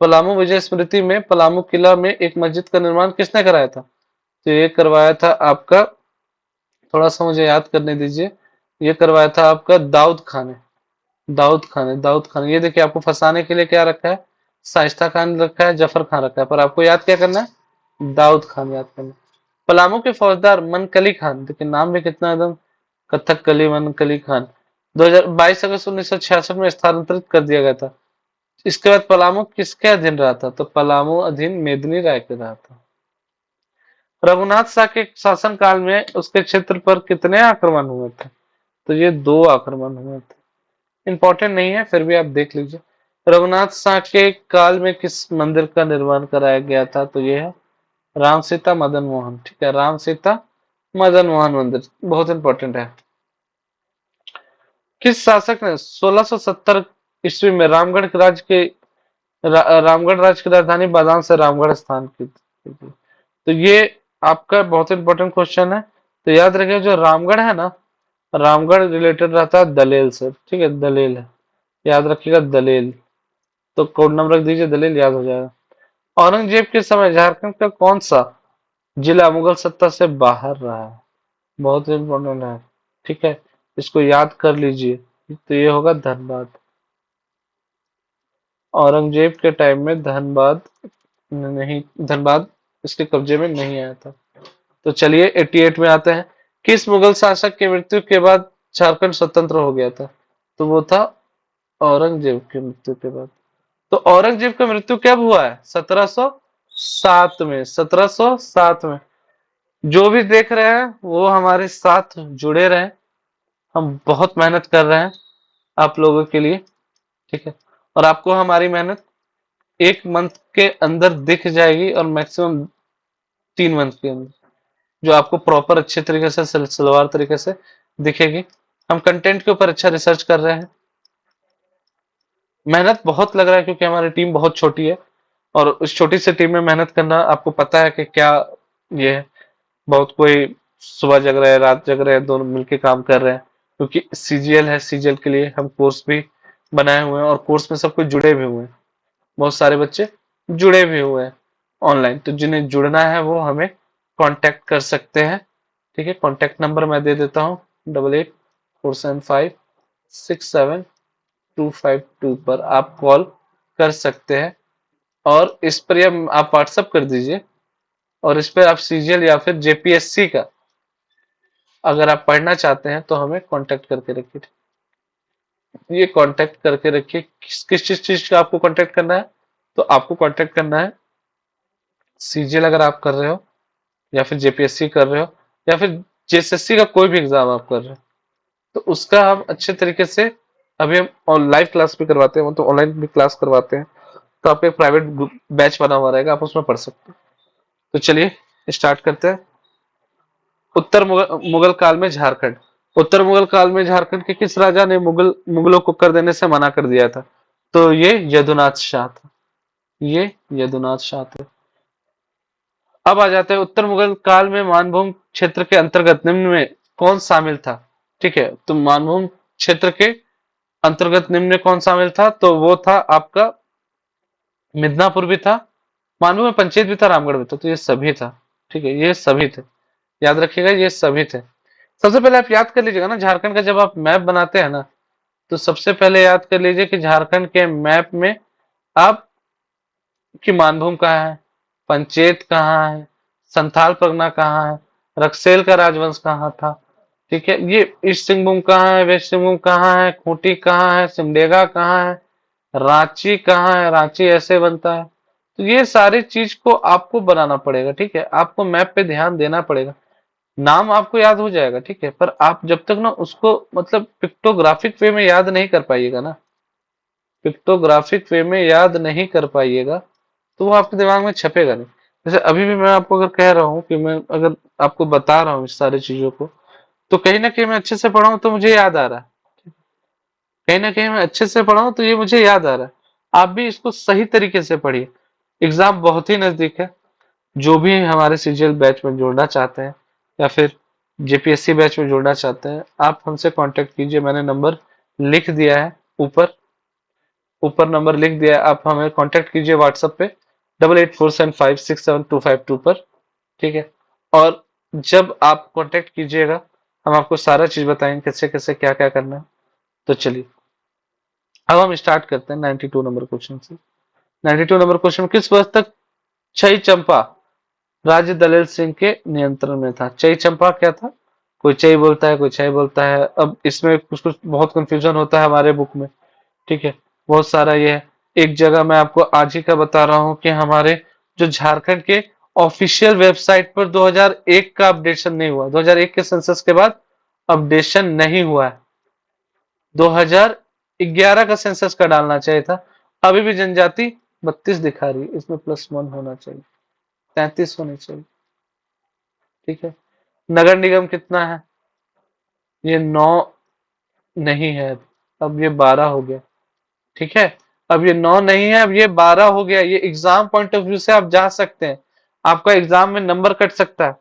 पलामू विजय स्मृति में पलामू किला में एक मस्जिद का निर्माण किसने कराया था? तो ये करवाया था आपका, थोड़ा सा मुझे याद करने दीजिए, ये करवाया था आपका दाऊद खान ने। दाऊद खान। ये देखिए, आपको फंसाने के लिए क्या रखा है, शाइस्ता खान रखा है, जफर खान रखा है, पर आपको याद क्या करना है? दाऊद खान याद करना है। पलामू के फौजदार मनकली खान, देखिए नाम भी कितना एकदम कथक कली, मनकली खान, 22 अगस्त 1966 में स्थानांतरित कर दिया गया था। इसके बाद पलामू किसके अधीन रहा था? तो पलामू अधीन मेदिनी राय के रहा था। रघुनाथ शाह के शासन काल में उसके क्षेत्र पर कितने आक्रमण हुए थे? तो ये 2 आक्रमण हुए थे। इंपॉर्टेंट नहीं है, फिर भी आप देख लीजिए। रघुनाथ शाह के काल में किस मंदिर का निर्माण कराया गया था? तो ये है राम सीता मदन मोहन। ठीक है, राम सीता मदन मोहन मंदिर, बहुत इंपॉर्टेंट है। किस शासक ने 1670 ईस्वी में रामगढ़ राज्य की राजधानी बादाम से रामगढ़ स्थान की थी? तो ये आपका बहुत इंपॉर्टेंट क्वेश्चन है। तो याद रखिए जो रामगढ़ है ना, रामगढ़ रिलेटेड रहता है दलेल से, ठीक है, दलेल है, याद रखिएगा दलेल। तो कोड नंबर रख दीजिए दलेल, याद हो जाएगा। औरंगजेब के समय झारखंड का कौन सा जिला मुगल सत्ता से बाहर रहा है? बहुत इंपॉर्टेंट है, ठीक है, इसको याद कर लीजिए। तो ये होगा धनबाद। औरंगजेब के टाइम में धनबाद नहीं, धनबाद इसके कब्जे में नहीं आया था। तो चलिए 88 में आते हैं। किस मुगल शासक की मृत्यु के बाद झारखंड स्वतंत्र हो गया था? तो वो था औरंगजेब की मृत्यु के बाद। तो औरंगजेब का मृत्यु कब हुआ है? 1707 में, 1707 में। जो भी देख रहे हैं वो हमारे साथ जुड़े रहे, हम बहुत मेहनत कर रहे हैं आप लोगों के लिए, ठीक है। और आपको हमारी मेहनत 1 मंथ के अंदर दिख जाएगी, और मैक्सिमम 3 मंथ के अंदर, जो आपको प्रॉपर अच्छे तरीके से सिलसिलेवार तरीके से दिखेगी। हम कंटेंट के ऊपर अच्छा रिसर्च कर रहे हैं, मेहनत बहुत लग रहा है क्योंकि हमारी टीम बहुत छोटी है, और उस छोटी सी टीम में मेहनत करना आपको पता है कि क्या ये है। बहुत कोई सुबह जग रहा है, रात जग रहे हैं, दोनों मिलके काम कर रहे हैं, क्योंकि सीजीएल है, सीजीएल के लिए हम कोर्स भी बनाए हुए हैं, और कोर्स में सब कुछ जुड़े भी हुए हैं, बहुत सारे बच्चे जुड़े भी हुए हैं ऑनलाइन। तो जिन्हें जुड़ना है वो हमें कांटेक्ट कर सकते हैं, ठीक है। कांटेक्ट नंबर मैं दे देता हूँ, 8847567252 पर आप कॉल कर सकते हैं, और इस पर या आप व्हाट्सअप कर दीजिए, और इस पर आप सीजीएल या फिर जेपीएससी का अगर आप पढ़ना चाहते हैं तो हमें कांटेक्ट करके रखिए। ये कांटेक्ट करके रखिए, किस किस चीज का आपको कांटेक्ट करना है? तो आपको कांटेक्ट करना है सीजीएल अगर आप कर रहे हो, या फिर जेपीएससी कर रहे हो, या फिर जेएसएससी का कोई भी एग्जाम आप कर रहे हो, तो उसका हम अच्छे तरीके से अभी हम लाइव क्लास भी करवाते हैं, तो ऑनलाइन भी क्लास करवाते हैं। तो आपका एक प्राइवेट बैच बना हुआ रहेगा, आप उसमें पढ़ सकते हैं। तो चलिए स्टार्ट करते हैं। उत्तर मुगल काल में झारखंड, उत्तर मुगल काल में झारखंड के किस राजा ने मुगलों को कर देने से मना कर दिया था? तो ये यदुनाथ शाह था, ये यदुनाथ शाह थे। अब आ जाते हैं उत्तर मुगल काल में मानभूम क्षेत्र के अंतर्गत निम्न में कौन शामिल था? ठीक है, तो मानभूम क्षेत्र के अंतर्गत निम्न में कौन शामिल था? तो वो था आपका मिदनापुर भी था, मानभूम में पंचेत भी था, रामगढ़ भी था। तो ये सभी था, ठीक है, ये सभी थे, याद रखिएगा ये सभी थे। सबसे पहले आप याद कर लीजिएगा ना, झारखंड का जब आप मैप बनाते हैं ना, तो सबसे पहले याद कर लीजिए कि झारखंड के मैप में आप की मानभूम कहाँ है, पंचेत कहाँ है, संथाल परगना कहाँ है, रक्सेल का राजवंश कहाँ था, ठीक है, ये ईस्ट सिंहभूम कहाँ है, वेस्ट सिंहभूम कहाँ है, खूंटी कहाँ है, सिमडेगा कहाँ है, रांची कहाँ है, रांची ऐसे बनता है। तो ये सारी चीज को आपको बनाना पड़ेगा, ठीक है, आपको मैप पे ध्यान देना पड़ेगा। नाम आपको याद हो जाएगा, ठीक है, पर आप जब तक ना उसको मतलब पिक्टोग्राफिक वे में याद नहीं कर पाइएगा ना, पिक्टोग्राफिक वे में याद नहीं कर पाइएगा, तो वो आपके दिमाग में छपेगा नहीं। जैसे अभी भी मैं आपको अगर कह रहा हूँ कि मैं अगर आपको बता रहा हूँ इस सारी चीजों को, तो कहीं ना कहीं मैं अच्छे से पढ़ा हूँ तो मुझे याद आ रहा है, कहीं ना कहीं मैं अच्छे से पढ़ा हूँ तो ये मुझे याद आ रहा है। आप भी इसको सही तरीके से पढ़िए, एग्जाम बहुत ही नजदीक है। जो भी हमारे सीजीएल बैच में जुड़ना चाहते हैं, या फिर जेपीएससी बैच में जुड़ना चाहते हैं, आप हमसे कांटेक्ट कीजिए। मैंने नंबर लिख दिया है ऊपर, ऊपर नंबर लिख दिया है, आप हमें कांटेक्ट कीजिए व्हाट्सएप पे 8847567252 पर, ठीक है। और जब आप कांटेक्ट कीजिएगा हम आपको सारा चीज बताएंगे कैसे कैसे क्या क्या करना है। तो चलिए अब हम स्टार्ट करते हैं 92 नंबर क्वेश्चन से। 92 नंबर क्वेश्चन, किस वर्ष तक छई चंपा राज्य दलेल सिंह के नियंत्रण में था? चई चंपा क्या था? कोई चई बोलता है, कोई छई बोलता है। अब इसमें कुछ कुछ बहुत कंफ्यूजन होता है हमारे बुक में, ठीक है, बहुत सारा ये है। एक जगह मैं आपको आज ही का बता रहा हूँ कि हमारे जो झारखंड के ऑफिशियल वेबसाइट पर 2001 का अपडेशन नहीं हुआ, 2001 के सेंसस के बाद अपडेशन नहीं हुआ है। 2011 का सेंसस का डालना चाहिए था। अभी भी जनजाति 32 दिखा रही है, इसमें +1 होना चाहिए, 33 होनी चाहिए, ठीक है। नगर निगम कितना है? ये 9 नहीं है, अब ये 12 हो गया, ठीक है। अब ये 9 नहीं है, अब ये 12 हो गया। ये एग्जाम पॉइंट ऑफ व्यू से आप जा सकते हैं, आपका एग्जाम में नंबर कट सकता है।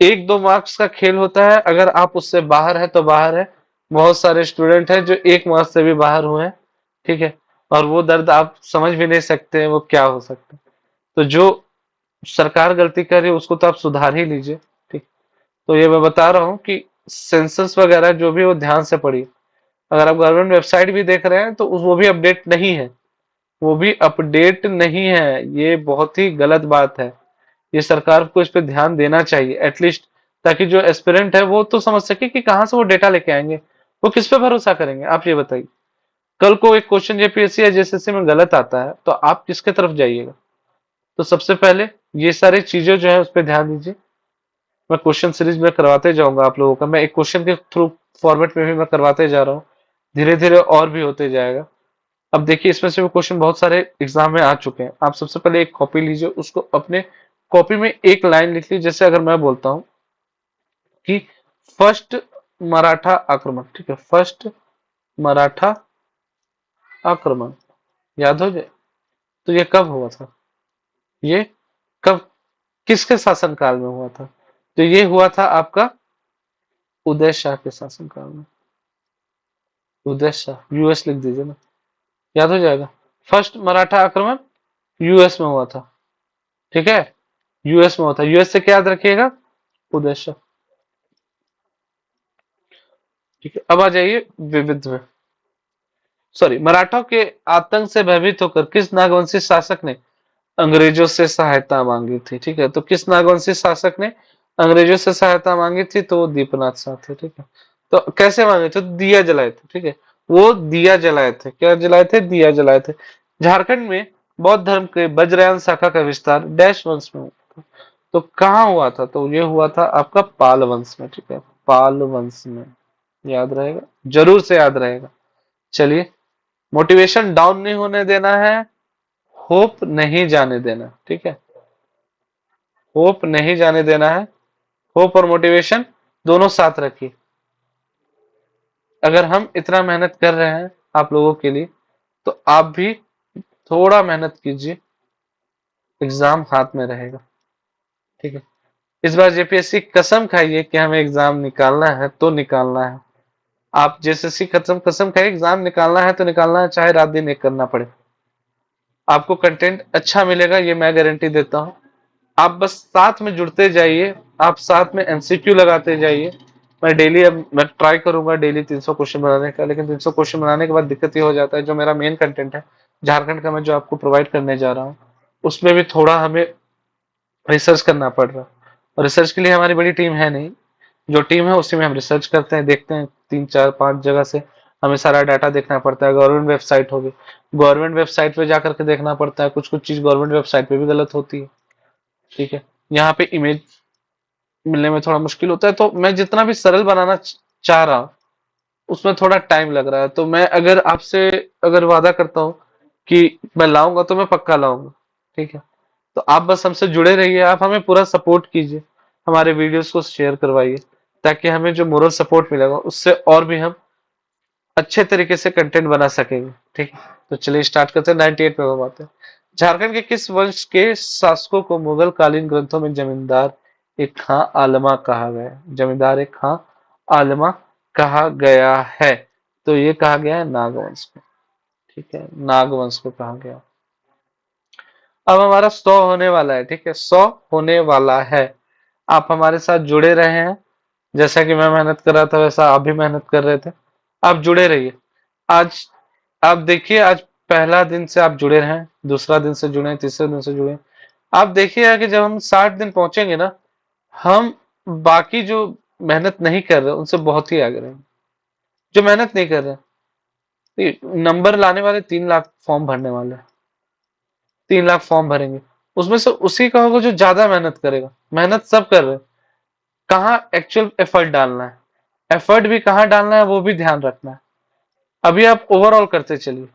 1-2 मार्क्स का खेल होता है, अगर आप उससे बाहर है तो बाहर है। बहुत सारे स्टूडेंट हैं जो 1 मार्क्स से भी बाहर हुए हैं, ठीक है, और वो दर्द आप समझ भी नहीं सकते हैं वो क्या हो सकता है। तो जो सरकार गलती कर रही है उसको तो आप सुधार ही लीजिए, ठीक। तो ये मैं बता रहा हूँ कि सेंसस वगैरह जो भी वो ध्यान से पढ़िए। अगर आप गवर्नमेंट वेबसाइट भी देख रहे हैं तो वो भी अपडेट नहीं है, वो भी अपडेट नहीं है, ये बहुत ही गलत बात है। ये सरकार को इस पे ध्यान देना चाहिए एटलीस्ट, ताकि जो एस्पिरेंट है वो तो समझ सके कि कहाँ से वो डेटा लेके आएंगे। वो किस पे भरोसा करेंगे, आप ये बताइए। कल को एक क्वेश्चन जेपीएससी या जेएसएससी में गलत आता है तो आप किसके तरफ जाइएगा। तो सबसे पहले ये सारी चीजें जो है उस पर ध्यान दीजिए। मैं क्वेश्चन सीरीज में करवाते जाऊंगा आप लोगों का, मैं एक क्वेश्चन के थ्रू फॉर्मेट में भी मैं करवाते जा रहा हूँ, धीरे धीरे और भी होते जाएगा। अब देखिए इसमें से भी क्वेश्चन बहुत सारे एग्जाम में आ चुके हैं। आप सबसे पहले एक कॉपी लीजिए, उसको अपने कॉपी में एक लाइन लिख लीजिए। जैसे अगर मैं बोलता हूँ कि फर्स्ट मराठा आक्रमण, ठीक है, फर्स्ट मराठा आक्रमण याद हो जाए, तो ये कब हुआ था, ये कब, किसके शासनकाल में हुआ था। तो ये हुआ था आपका उदय शाह के शासनकाल में। उदय शाह, यूएस लिख दीजिए ना, याद हो जाएगा। फर्स्ट मराठा आक्रमण यूएस में हुआ था, ठीक है, यूएस में हुआ था। यूएस से क्या याद रखिएगा, उदय शाह, ठीक है। अब आ जाइए विविध में, सॉरी, मराठों के आतंक से भयभीत होकर किस नागवंशी शासक ने अंग्रेजों से सहायता मांगी थी, ठीक है। तो किस नागवंशी शासक ने अंग्रेजों से सहायता मांगी थी, तो वो दीपनाथ शाह थे, ठीक है। तो कैसे मांगे थे, दिया जलाए थे, ठीक है। वो दिया जलाए थे, क्या जलाए थे, दिया जलाए थे। झारखंड में बौद्ध धर्म के वज्रयान शाखा का विस्तार डैश वंश में हुआ था। तो कहाँ हुआ था, तो ये हुआ था आपका पाल वंश में, ठीक है, पाल वंश में। याद रहेगा, जरूर से याद रहेगा। चलिए, मोटिवेशन डाउन नहीं होने देना है, होप नहीं जाने देना, ठीक है, होप नहीं जाने देना है। होप और मोटिवेशन दोनों साथ रखिए। अगर हम इतना मेहनत कर रहे हैं आप लोगों के लिए, तो आप भी थोड़ा मेहनत कीजिए, एग्जाम हाथ में रहेगा, ठीक है। इस बार जेपीएससी कसम खाइए कि हमें एग्जाम निकालना है तो निकालना है। आप जेएसएससी कसम कसम खाइए, एग्जाम निकालना है तो निकालना है, चाहे रात दिन एक करना पड़े। आपको कंटेंट अच्छा मिलेगा, ये मैं गारंटी देता हूँ। आप बस साथ में जुड़ते जाइए, आप साथ में एमसीक्यू लगाते जाइए। मैं डेली, अब मैं ट्राई करूंगा डेली 300 क्वेश्चन बनाने का, लेकिन 300 क्वेश्चन बनाने के बाद दिक्कत ये हो जाता है, जो मेरा मेन कंटेंट है झारखंड का, मैं जो आपको प्रोवाइड करने जा रहा हूँ, उसमें भी थोड़ा हमें रिसर्च करना पड़ रहा है। और रिसर्च के लिए हमारी बड़ी टीम है नहीं, जो टीम है उसी में हम रिसर्च करते हैं, देखते हैं 3 4 5 जगह से हमें सारा डाटा देखना पड़ता है। गवर्नमेंट वेबसाइट होगी, गवर्नमेंट वेबसाइट पे जाकर के देखना पड़ता है, कुछ कुछ चीज गवर्नमेंट वेबसाइट पे भी गलत होती है, ठीक है। यहाँ पे इमेज मिलने में थोड़ा मुश्किल होता है, तो मैं जितना भी सरल बनाना चाह रहा हूँ उसमें थोड़ा टाइम लग रहा है। तो मैं अगर आपसे अगर वादा करता हूँ कि मैं लाऊंगा तो मैं पक्का लाऊंगा, ठीक है। तो आप बस हमसे जुड़े रहिए, आप हमें पूरा सपोर्ट कीजिए, हमारे वीडियोस को शेयर करवाइए, ताकि हमें जो मोरल सपोर्ट मिलेगा उससे और भी हम अच्छे तरीके से कंटेंट बना सकेंगे, ठीक है। तो चलिए स्टार्ट करते हैं। 98 पे हम आते हैं। झारखंड के किस वंश के शासकों को मुगल कालीन ग्रंथों में जमींदार एक खां आलमा कहा गया है, जमींदार एक खां आलमा कहा गया है। तो ये कहा गया है नागवंश को, ठीक है, नागवंश को कहा गया। अब हमारा 100 होने वाला है, ठीक है, 100 होने वाला है। आप हमारे साथ जुड़े रहे हैं, जैसा कि मैं मेहनत कर रहा था वैसा आप भी मेहनत कर रहे थे। आप जुड़े रहिए। आज आप देखिए, आज पहला दिन से आप जुड़े हैं, दूसरा दिन से जुड़े, तीसरे दिन से जुड़े। आप देखिएगा कि जब हम 60 दिन पहुंचेंगे ना, हम बाकी जो मेहनत नहीं कर रहे उनसे बहुत ही आगे रहेंगे। जो मेहनत नहीं कर रहे, नंबर लाने वाले 3 लाख फॉर्म भरने वाले हैं, 3 लाख फॉर्म भरेंगे, उसमें से उसी का होगा जो ज्यादा मेहनत करेगा। मेहनत सब कर रहे हैं, कहाँ एक्चुअल एफर्ट डालना है, एफर्ट भी कहाँ डालना है वो भी ध्यान रखना है। अभी आप ओवरऑल करते चलिए,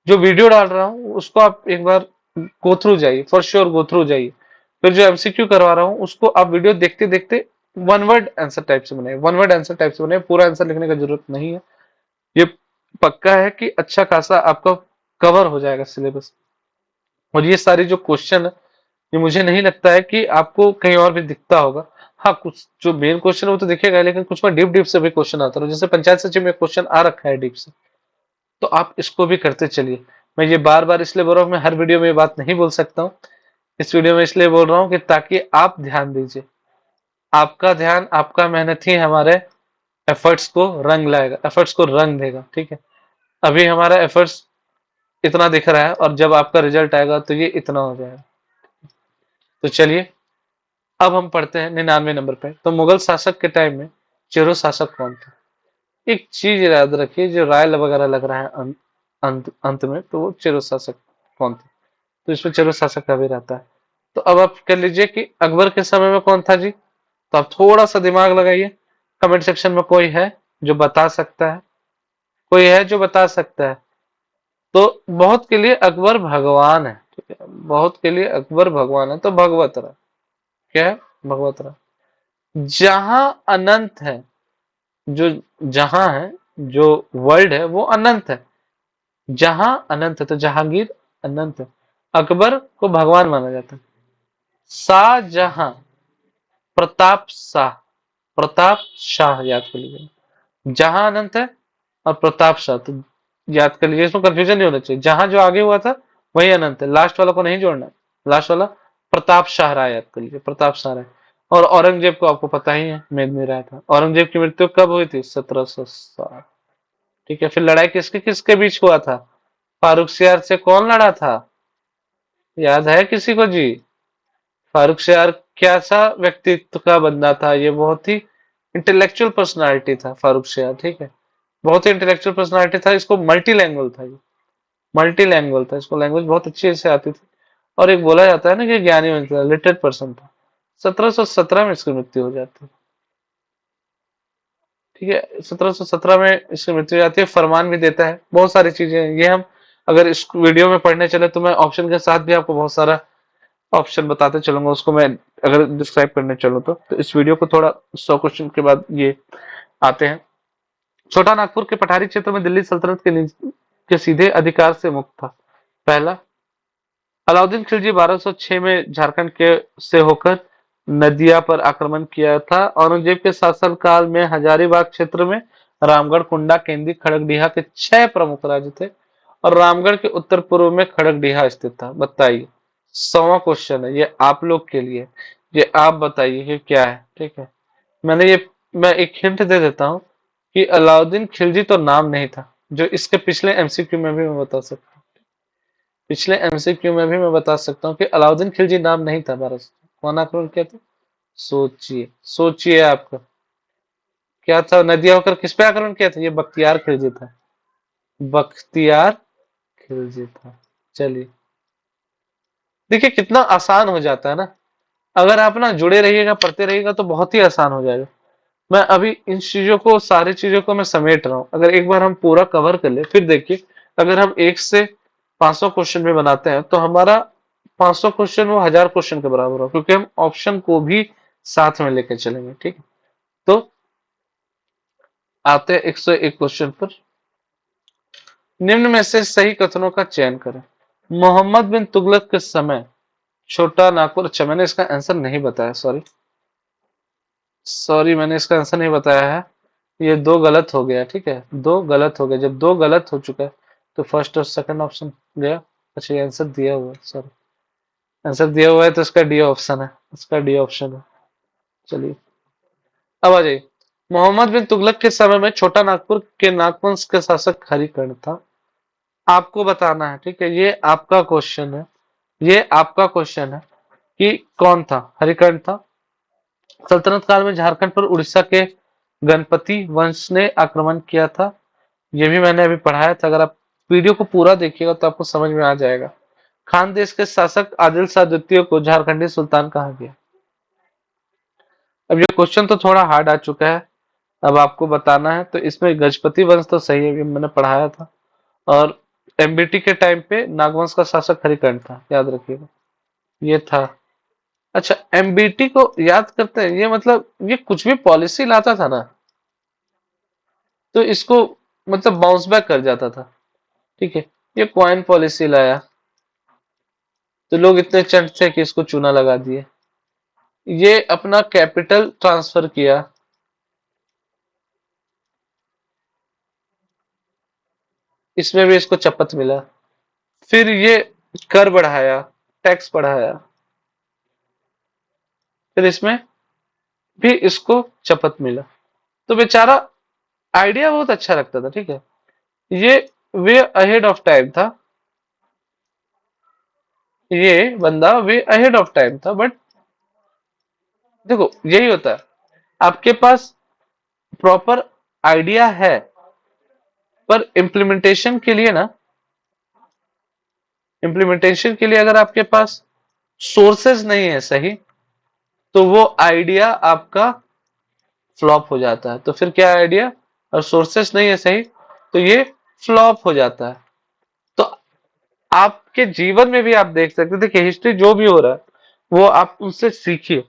जो वीडियो डाल रहा हूँ उसको आप एक बार गो थ्रू जाइए, फॉर श्योर गो थ्रू जाइए। फिर जो एमसीक्यू करवा रहा हूँ उसको आप वीडियो देखते देखते वन वर्ड आंसर टाइप से बनाए, वन वर्ड आंसर टाइप से बनाए, पूरा आंसर लिखने का जरूरत नहीं है। ये पक्का है कि अच्छा खासा आपका कवर हो जाएगा सिलेबस। और ये सारी जो क्वेश्चन है ये मुझे नहीं लगता है कि आपको कहीं और भी दिखता होगा। हाँ, कुछ जो मेन क्वेश्चन है वो तो दिखेगा, लेकिन कुछ में डीप डीप से भी क्वेश्चन आता है, जैसे पंचायत सचिव में क्वेश्चन आ रखा है डीप से, तो आप इसको भी करते चलिए। मैं ये बार बार इसलिए बोल रहा हूँ, मैं हर वीडियो में ये बात नहीं बोल सकता हूँ। इस वीडियो में इसलिए बोल रहा हूँ कि ताकि आप ध्यान दीजिए, आपका ध्यान, आपका मेहनत ही हमारे एफर्ट्स को रंग लाएगा, एफर्ट्स को रंग देगा, ठीक है। अभी हमारा एफर्ट्स इतना दिख रहा है, और जब आपका रिजल्ट आएगा तो ये इतना हो जाएगा। तो चलिए अब हम पढ़ते हैं 99 नंबर पे। तो मुगल शासक के टाइम में चेरो शासक कौन था? एक चीज याद रखिए, जो राय वगैरह लग रहा है अंत में, तो वो चेरो शासक कौन था? तो इसमें चेरो शासक का भी रहता है। तो अब आप कर लीजिए कि अकबर के समय में कौन था जी। तो आप थोड़ा सा दिमाग लगाइए। कमेंट सेक्शन में कोई है जो बता सकता है? कोई है जो बता सकता है? तो बहुत के लिए अकबर भगवान है, ठीक है, बहुत के लिए अकबर भगवान है, तो भगवत रहा। क्या है? भगवत रहा। जहां अनंत है, जो जहां है, जो वर्ल्ड है वो अनंत है। जहां अनंत है तो जहांगीर अनंत है। अकबर को भगवान माना जाता है। शाहजहां, प्रताप शाह, प्रताप शाह याद कर लीजिए। जहां अनंत है और प्रताप शाह, तो याद कर लीजिए, इसमें कंफ्यूजन नहीं होना चाहिए। जहां जो आगे हुआ था वही अनंत है, लास्ट वाला को नहीं जोड़ना। लास्ट वाला प्रताप शाह राय याद कर लीजिए, प्रताप शाह राय। और औरंगजेब को आपको पता ही है, मेघमी राय था। औरंगजेब की मृत्यु कब हुई थी? 1707। ठीक है, फिर लड़ाई किसके किसके बीच हुआ था? फारूक सियार से कौन लड़ा था? याद है किसी को जी? फारूक सियार कैसा व्यक्तित्व का बंदा था? ये बहुत ही इंटेलेक्चुअल पर्सनालिटी था फारूक सियार, ठीक है, बहुत ही इंटेलेक्चुअल पर्सनालिटी था। इसको मल्टी लैंग्वेज था ये, मल्टी लैंग्वेज था, इसको लैंग्वेज बहुत अच्छे से आती थी। और एक बोला जाता है ना कि ज्ञानी था, लिटरेट पर्सन था। 1717 में इसकी मृत्यु हो जाती है, ठीक है, 1717 में इसकी मृत्यु हो जाती है। फरमान भी देता है, बहुत सारी चीजें हैं। ये हम अगर इस वीडियो में पढ़ने चले तो मैं ऑप्शन के साथ भी आपको बहुत सारा ऑप्शन बताते चलूंगा, उसको मैं अगर डिस्क्राइब करने चलूँ तो इस वीडियो को थोड़ा 100 क्वेश्चन के बाद ये आते हैं। छोटा नागपुर के पठारी क्षेत्र में दिल्ली सल्तनत के सीधे अधिकार से मुक्त था। पहला, अलाउद्दीन खिलजी 1206 में झारखंड के से होकर नदिया पर आक्रमण किया था। औरंगजेब के शासनकाल में हजारीबाग क्षेत्र में रामगढ़, कुंडा, केंदी, खड़गडीहा के 6 प्रमुख राज्य थे, और रामगढ़ के उत्तर पूर्व में खड़गडीहा स्थित था। बताइए, 100वां क्वेश्चन है ये आप लोग के लिए। ये आप बताइए कि क्या है, ठीक है। मैंने ये मैं एक हिंट दे देता हूँ कि अलाउद्दीन खिलजी तो नाम नहीं था, जो इसके पिछले एमसीक्यू में भी मैं बता सकता हूँ। पिछले एमसीक्यू में भी मैं बता सकता हूँ कि अलाउद्दीन खिलजी नाम नहीं था भारत से। कौन आक्रमण किया था? सोचिए, सोचिए आपका क्या था? नदिया होकर किस पे आक्रमण किया था? ये बख्तियार खिलजी था, बख्तियार खिलजी था। चलिए, देखिए कितना आसान हो जाता है ना, अगर आप ना जुड़े रहिएगा, पढ़ते रहिएगा तो बहुत ही आसान हो जाएगा। मैं अभी इन चीजों को, सारी चीजों को मैं समेट रहा हूँ। अगर एक बार हम पूरा कवर कर ले, फिर देखिए, अगर हम 1 से 500 क्वेश्चन में बनाते हैं तो हमारा 500 क्वेश्चन वो 1000 क्वेश्चन के बराबर हो, क्योंकि हम ऑप्शन को भी साथ में लेकर चलेंगे, ठीक है। तो आते हैं 101 क्वेश्चन पर। निम्न में से सही कथनों का चयन करें। मोहम्मद बिन तुगलक के समय छोटा नागपुर, अच्छा मैंने इसका आंसर नहीं बताया, सॉरी सॉरी, मैंने इसका आंसर नहीं बताया है। ये दो गलत हो गया, ठीक है, दो गलत हो गया। जब दो गलत हो चुका है तो फर्स्ट और सेकंड ऑप्शन गया। अच्छा, ये आंसर दिया हुआ है, सॉरी, आंसर दिया हुआ है तो इसका डी ऑप्शन है, इसका डी ऑप्शन है। चलिए अब आ जाइए। मोहम्मद बिन तुगलक के समय में छोटा नागपुर के नागवंश के शासक हरिकर्ण था। आपको बताना है, ठीक है, ये आपका क्वेश्चन है, ये आपका क्वेश्चन है कि कौन था? हरिकर्ण था। सल्तनत काल में झारखंड पर उड़ीसा के गणपति वंश ने आक्रमण किया था। ये भी मैंने अभी पढ़ाया था, अगर आप वीडियो को पूरा देखिएगा तो आपको समझ में आ जाएगा। खान देश के शासक आदिल शाह द्वितीय को झारखंडी सुल्तान कहा गया। अब ये क्वेश्चन तो थोड़ा हार्ड आ चुका है, अब आपको बताना है। तो इसमें गजपति वंश तो सही है, ये मैंने पढ़ाया था। और एमबीटी के टाइम पे नागवंश का शासक हरिकर्ण था, याद रखिएगा, ये था। अच्छा, एमबीटी को याद करते हैं, ये मतलब ये कुछ भी पॉलिसी लाता था ना, तो इसको मतलब बाउंस बैक कर जाता था, ठीक है। ये क्वाइन पॉलिसी लाया, तो लोग इतने चंट थे कि इसको चूना लगा दिए। ये अपना कैपिटल ट्रांसफर किया, इसमें भी इसको चपत मिला। फिर ये कर बढ़ाया, टैक्स बढ़ाया, फिर इसमें भी इसको चपत मिला। तो बेचारा आइडिया बहुत अच्छा लगता था, ठीक है, ये वे अहेड ऑफ टाइम था, ये बंदा वे अहेड ऑफ टाइम था। बट देखो यही होता है, आपके पास प्रॉपर आइडिया है, पर इम्प्लीमेंटेशन के लिए ना, इम्प्लीमेंटेशन के लिए अगर आपके पास सोर्सेज नहीं है सही, तो वो आइडिया आपका फ्लॉप हो जाता है। तो फिर क्या आइडिया, और सोर्सेस नहीं है सही, तो ये फ्लॉप हो जाता है। तो आपके जीवन में भी आप देख सकते हैं, देखिए हिस्ट्री जो भी हो रहा है वो आप उससे सीखिए।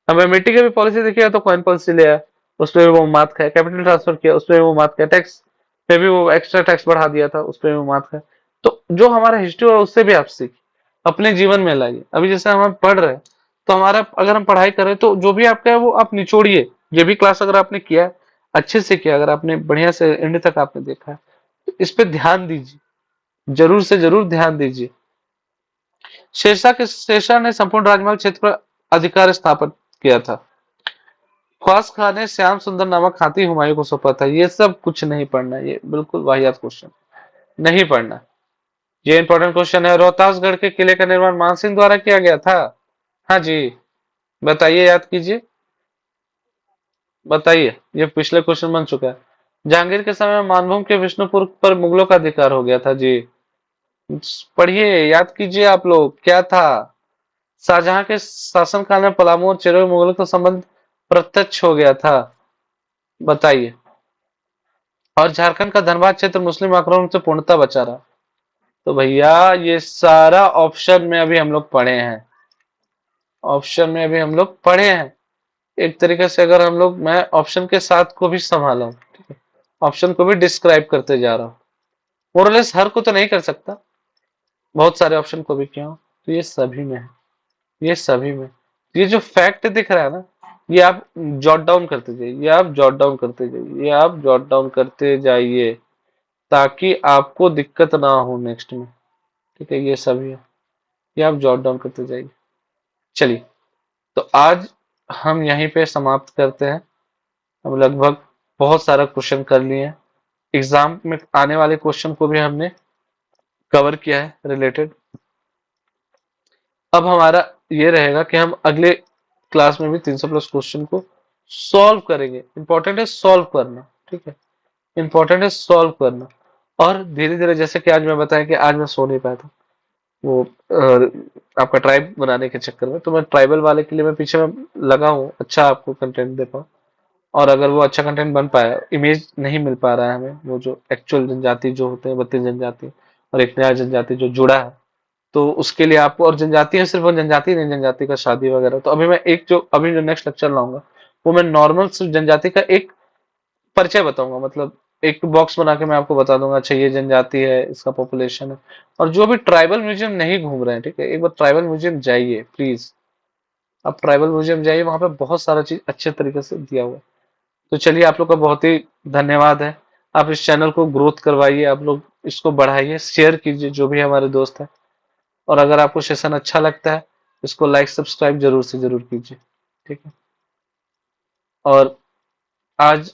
अब एमएटी की भी पॉलिसी देखिएगा तो कॉइन पॉलिसी ले आया, उसपे भी वो मात खाए, कैपिटल ट्रांसफर किया उसपे भी वो मात खाए, टैक्स पे भी वो एक्स्ट्रा टैक्स बढ़ा दिया था, उसपे भी वो मात खाए। तो जो हमारा हिस्ट्री हो उससे भी आप सीखिए, अपने जीवन में लाइए। अभी जैसे हम पढ़ रहे हैं, तो हमारा अगर हम पढ़ाई करें तो जो भी आपका है वो आप निचोड़िए। ये भी क्लास अगर आपने किया है, अच्छे से किया, अगर आपने बढ़िया से एंड तक आपने देखा है, तो इस पे ध्यान दीजिए, जरूर से जरूर ध्यान दीजिए। शेरशाह ने संपूर्ण राजमहल क्षेत्र पर अधिकार स्थापित किया था। ख्वास खां ने श्याम सुंदर नामक हाथी हुमायूं को सौंपा था। ये सब कुछ नहीं पढ़ना, ये बिल्कुल वाहियात क्वेश्चन नहीं पढ़ना। ये इंपॉर्टेंट क्वेश्चन है। रोहतासगढ़ के किले का निर्माण मानसिंह द्वारा किया गया था। हाँ जी, बताइए, याद कीजिए, बताइए। ये पिछले क्वेश्चन बन चुका है। जहांगीर के समय में मानभूम के विष्णुपुर पर मुगलों का अधिकार हो गया था जी। पढ़िए, याद कीजिए आप लोग, क्या था। शाहजहां के शासनकाल में पलामू और चेरो में मुगलों का संबंध प्रत्यक्ष हो गया था। बताइए। और झारखंड का धनबाद क्षेत्र मुस्लिम आक्रमण से पूर्णतः बचा रहा। तो भैया ये सारा ऑप्शन में अभी हम लोग पढ़े हैं, ऑप्शन में अभी हम लोग पढ़े हैं। एक तरीके से अगर हम लोग, मैं ऑप्शन के साथ को भी संभाला हूं, ठीक है, ऑप्शन को भी डिस्क्राइब करते जा रहा हूं। मोरलेस हर को तो नहीं कर सकता, बहुत सारे ऑप्शन को भी किया हूं। तो ये सभी में है, ये सभी में। ये जो फैक्ट दिख रहा है ना, ये आप जॉट डाउन करते जाइए, ये आप जॉट डाउन करते जाइए, ये आप जॉट डाउन करते जाइए, ताकि आपको दिक्कत ना हो नेक्स्ट में, ठीक है। ये सभी है, ये आप जॉट डाउन करते जाइए। चलिए, तो आज हम यहीं पे समाप्त करते हैं। हम लगभग बहुत सारा क्वेश्चन कर लिए हैं, एग्जाम में आने वाले क्वेश्चन को भी हमने कवर किया है रिलेटेड। अब हमारा ये रहेगा कि हम अगले क्लास में भी 300 प्लस क्वेश्चन को सॉल्व करेंगे। इंपॉर्टेंट है सॉल्व करना, ठीक है, इंपॉर्टेंट है सॉल्व करना। और धीरे धीरे, जैसे कि आज मैं बताया कि आज मैं सो नहीं पाया था, वो आपका ट्राइब बनाने के चक्कर में, तो मैं ट्राइबल वाले के लिए मैं पीछे में लगा हूँ, अच्छा आपको कंटेंट दे पाऊँ। और अगर वो अच्छा कंटेंट बन पाया, इमेज नहीं मिल पा रहा है हमें, वो जो एक्चुअल जनजाति जो होते हैं 32 जनजाति और एक नया जनजाति जो जुड़ा है, तो उसके लिए आपको, और जनजाति है सिर्फ वो जनजाति नहीं, जनजाति का शादी वगैरह। तो अभी मैं एक जो अभी जो नेक्स्ट लेक्चर लाऊंगा, वो मैं नॉर्मल सिर्फ जनजाति का एक परिचय बताऊंगा। मतलब एक बॉक्स बना के मैं आपको बता दूंगा, अच्छा ये जनजाति है, इसका पॉपुलेशन है। और जो भी ट्राइबल म्यूजियम नहीं घूम रहे हैं, ठीक है, एक बार ट्राइबल म्यूजियम जाइए प्लीज। आप ट्राइबल म्यूजियम जाइए, वहां पे बहुत सारा चीज अच्छे तरीके से दिया हुआ है। तो चलिए, आप लोग का बहुत ही धन्यवाद है। आप इस चैनल को ग्रोथ करवाइए, आप लोग इसको बढ़ाइए, शेयर कीजिए जो भी हमारे दोस्त हैं। और अगर आपको सेशन अच्छा लगता है, इसको लाइक सब्सक्राइब जरूर से जरूर कीजिए, ठीक है। और आज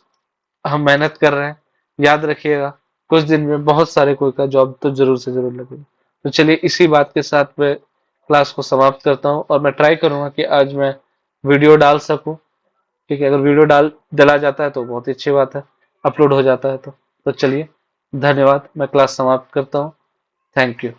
हम मेहनत कर रहे हैं, याद रखिएगा, कुछ दिन में बहुत सारे कोई का जॉब तो जरूर से जरूर लगेगा। तो चलिए, इसी बात के साथ मैं क्लास को समाप्त करता हूँ, और मैं ट्राई करूंगा कि आज मैं वीडियो डाल सकूं, ठीक है। अगर वीडियो डला जाता है तो बहुत ही अच्छी बात है, अपलोड हो जाता है तो चलिए, धन्यवाद, मैं क्लास समाप्त करता हूँ। Thank you.